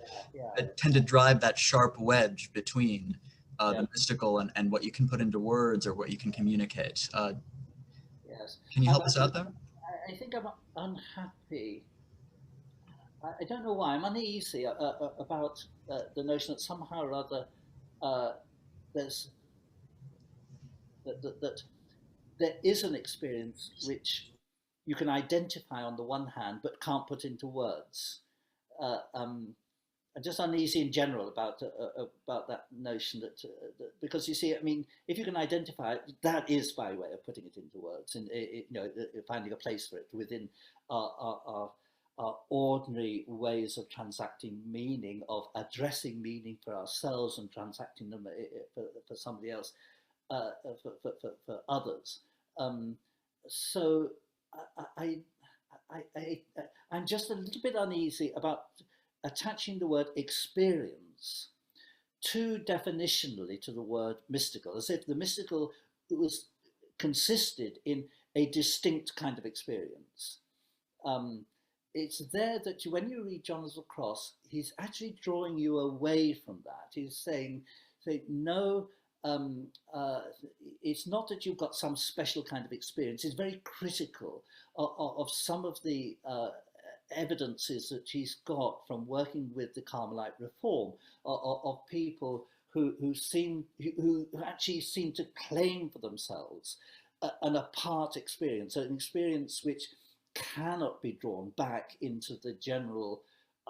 that tend to drive that sharp wedge between the mystical and what you can put into words or what you can communicate. Yes. Can you help us out there? I think I'm unhappy. I don't know why. I'm uneasy about the notion that somehow or other there's that there is an experience which you can identify on the one hand but can't put into words. I'm just uneasy in general about that notion that because you see, I mean, if you can identify it, that is by way of putting it into words, and you know, finding a place for it within our ordinary ways of transacting meaning, of addressing meaning for ourselves and transacting them for somebody else, for others. So I'm just a little bit uneasy about attaching the word experience too definitionally to the word mystical, as if the mystical consisted in a distinct kind of experience. It's there that when you read John of the Cross, he's actually drawing you away from that. He's saying no, it's not that you've got some special kind of experience. He's very critical of some of the evidences that he's got from working with the Carmelite reform of people who actually seem to claim for themselves an apart experience, an experience which cannot be drawn back into the general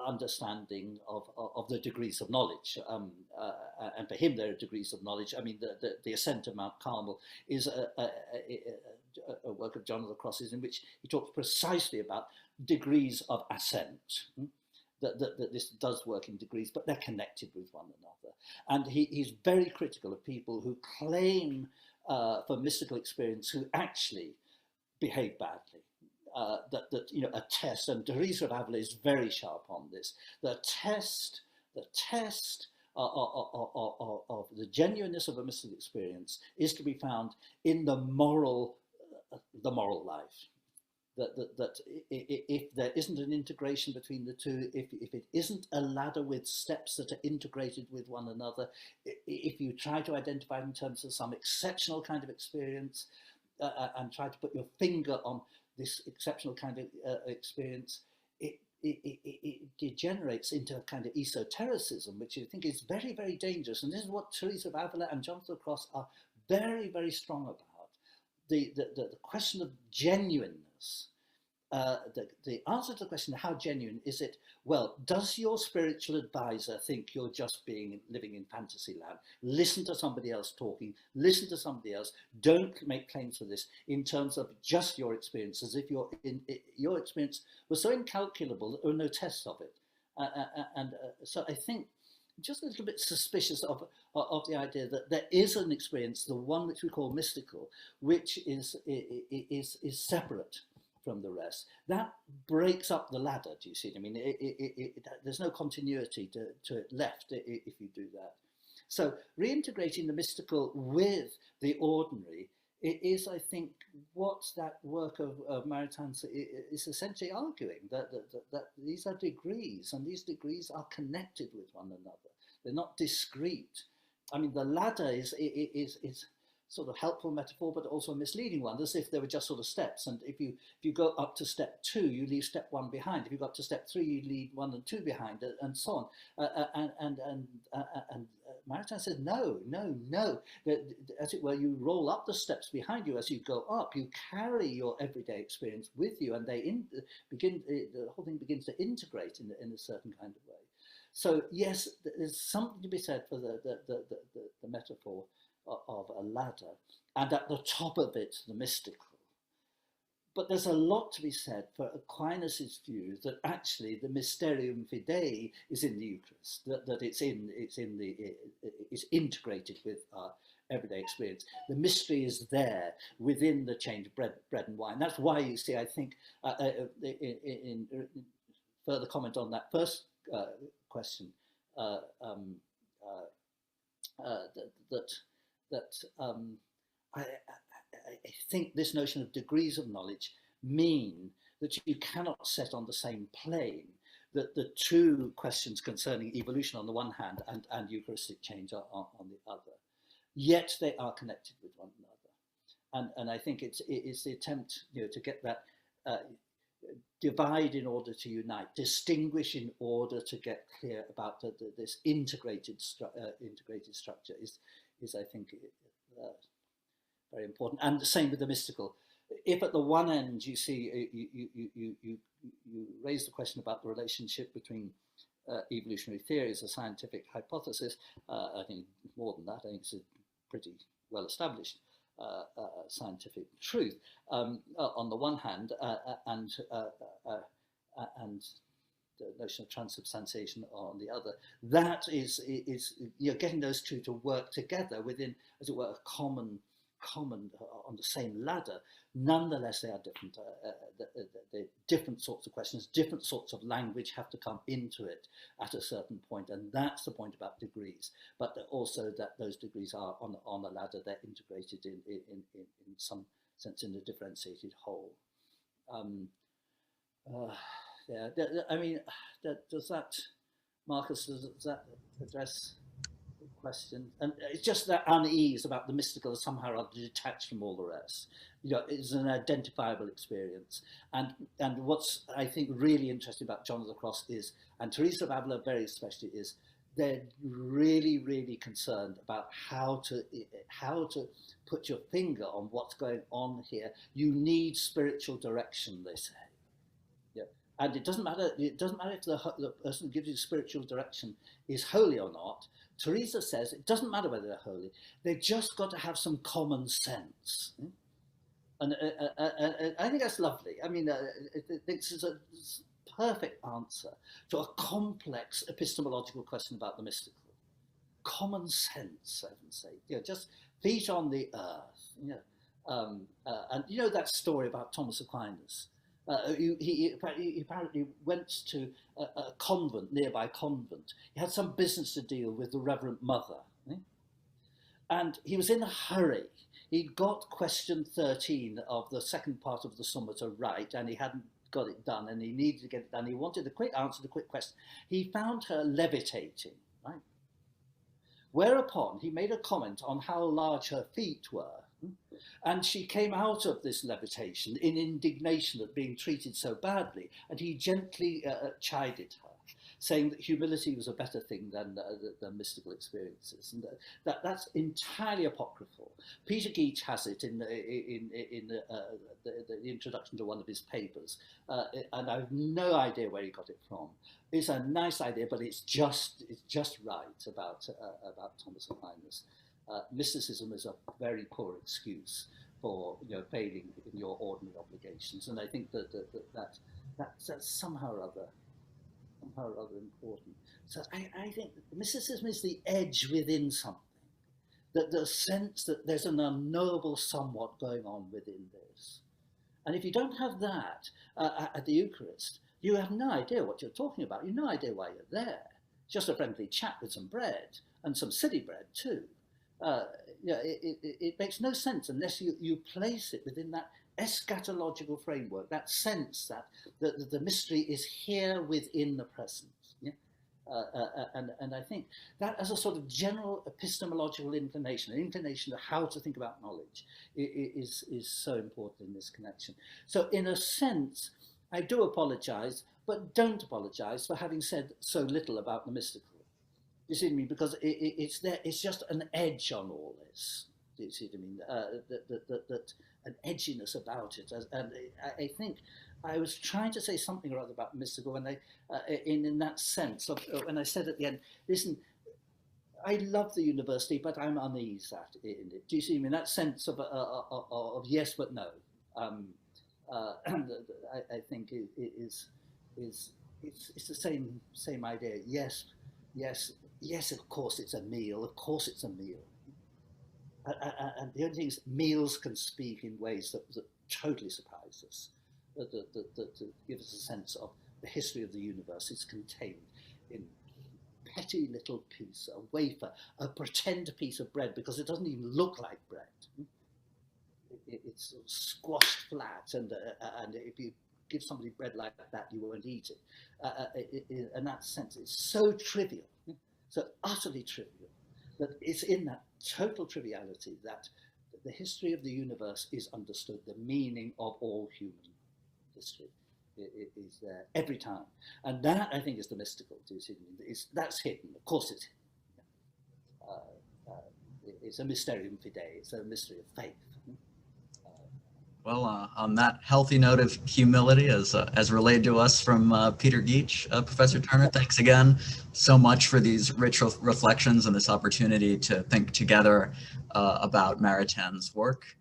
understanding of the degrees of knowledge, and for him there are degrees of knowledge. I mean, the ascent of Mount Carmel is a work of John of the Crosses in which he talks precisely about degrees of ascent. That this does work in degrees, but they're connected with one another. And he's very critical of people who claim for mystical experience who actually behave badly. That you know, a test, and Teresa of Avila is very sharp on this. The test of the genuineness of a mystical experience is to be found in the moral life. That if there isn't an integration between the two, if it isn't a ladder with steps that are integrated with one another, if you try to identify in terms of some exceptional kind of experience and try to put your finger on this exceptional kind of experience, it degenerates into a kind of esotericism, which I think is very, very dangerous. And this is what Teresa of Avila and Jonathan Cross are very, very strong about. The question of genuineness. The answer to the question, how genuine is it? Well, does your spiritual advisor think you're just living in fantasy land? Listen to somebody else talking, listen to somebody else. Don't make claims for this in terms of just your experience, as if your experience was so incalculable that there were no tests of it. So I think just a little bit suspicious of the idea that there is an experience, the one which we call mystical, which is separate from the rest. That breaks up the ladder, do you see what I mean? There's no continuity to it left if you do that. So reintegrating the mystical with the ordinary is, I think, what that work of Maritain is essentially arguing, that these are degrees, and these degrees are connected with one another. They're not discrete. I mean, the ladder is sort of helpful metaphor, but also a misleading one, as if they were just sort of steps. And if you go up to step 2, you leave step 1 behind. If you go up to step 3, you leave 1 and 2 behind, and so on. And Maritain says, no. As it were, you roll up the steps behind you as you go up. You carry your everyday experience with you, and the whole thing begins to integrate in a certain kind of way. So yes, there's something to be said for the metaphor of a ladder, and at the top of it, the mystical. But there's a lot to be said for Aquinas' view that actually the mysterium fidei is in the Eucharist, that it's integrated with our everyday experience. The mystery is there within the change of bread and wine. That's why you see, I think, in further comment on that first question, I think this notion of degrees of knowledge mean that you cannot set on the same plane that the two questions concerning evolution on the one hand and Eucharistic change on the other. Yet they are connected with one another. And I think it's the attempt, to get that divide in order to unite, distinguish in order to get clear about this integrated structure is I think, very important. And the same with the mystical. If at the one end you see you raise the question about the relationship between evolutionary theory as a scientific hypothesis, I think more than that, I think it's a pretty well established scientific truth on the one hand, and the notion of transubstantiation on the other. That is getting those two to work together within, as it were, a common on the same ladder. Nonetheless, they are different. They're different sorts of questions, different sorts of language have to come into it at a certain point, and that's the point about degrees. But also that those degrees are on a ladder. They're integrated in some sense in a differentiated whole. Yeah, I mean, does that, Marcus? Does that address the question? And it's just that unease about the mystical is somehow rather detached from all the rest. It's an identifiable experience. And what's I think really interesting about John of the Cross is, and Teresa of Avila very especially, is they're really, really concerned about how to put your finger on what's going on here. You need spiritual direction, they say. Yeah. And it doesn't matter if the person who gives you spiritual direction is holy or not. Teresa says it doesn't matter whether they're holy. They've just got to have some common sense. And I think that's lovely. I mean, this is a perfect answer to a complex epistemological question about the mystical. Common sense, I would say. Just feet on the earth. And that story about Thomas Aquinas. He apparently went to a convent, nearby convent. He had some business to deal with the Reverend Mother. And he was in a hurry. He'd got question 13 of the second part of the Summa to write, and he hadn't got it done, and he needed to get it done. He wanted a quick answer to a quick question. He found her levitating, right? Whereupon he made a comment on how large her feet were, And she came out of this levitation in indignation at being treated so badly, and he gently chided her, saying that humility was a better thing than mystical experiences, and that's entirely apocryphal. Peter Geach has it in the introduction to one of his papers, and I've no idea where he got it from. It's a nice idea, but it's just right about Thomas Aquinas. Mysticism is a very poor excuse for failing in your ordinary obligations, and I think that's somehow or other important. So I think mysticism is the edge within something, that the sense that there's an unknowable somewhat going on within this. And if you don't have that at the Eucharist, you have no idea what you're talking about. You have no idea why you're there. It's just a friendly chat with some bread, and some city bread too. It makes no sense unless you place it within that eschatological framework, that sense that the mystery is here within the present. Yeah? And I think that as a sort of general epistemological inclination, an inclination of how to think about knowledge, is so important in this connection. So in a sense, I do apologize, but don't apologize for having said so little about the mystical. You see what I mean? Because it's there. It's just an edge on all this. Do you see what I mean? That an edginess about it. And I think I was trying to say something or other about mystical when in that sense of when I said at the end, listen, I love the university, but I'm uneasy in it. Do you see what I mean? That sense of yes but no. And I think it is it's the same idea. Yes, of course it's a meal. Of course it's a meal. And the only thing is, meals can speak in ways that totally surprise us, that give us a sense of the history of the universe. It's contained in a petty little piece, a wafer, a pretend piece of bread, because it doesn't even look like bread. It's sort of squashed flat, and if you give somebody bread like that, you won't eat it. In that sense, it's so trivial, so utterly trivial, that it's in that total triviality that the history of the universe is understood. The meaning of all human history is there every time, and that I think is the mystical. Do you see? That's hidden. Of course, it's hidden. It's a mysterium fidei. It's a mystery of faith. Well, on that healthy note of humility, as relayed to us from Peter Geach, Professor Turner, thanks again so much for these rich reflections and this opportunity to think together about Maritain's work.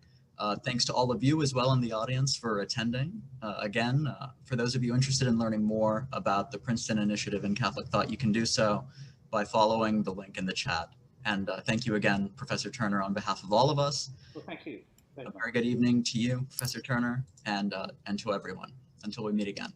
Thanks to all of you as well in the audience for attending. Again, for those of you interested in learning more about the Princeton Initiative in Catholic Thought, you can do so by following the link in the chat. And thank you again, Professor Turner, on behalf of all of us. Well, thank you. A very good evening to you, Professor Turner, and to everyone. Until we meet again.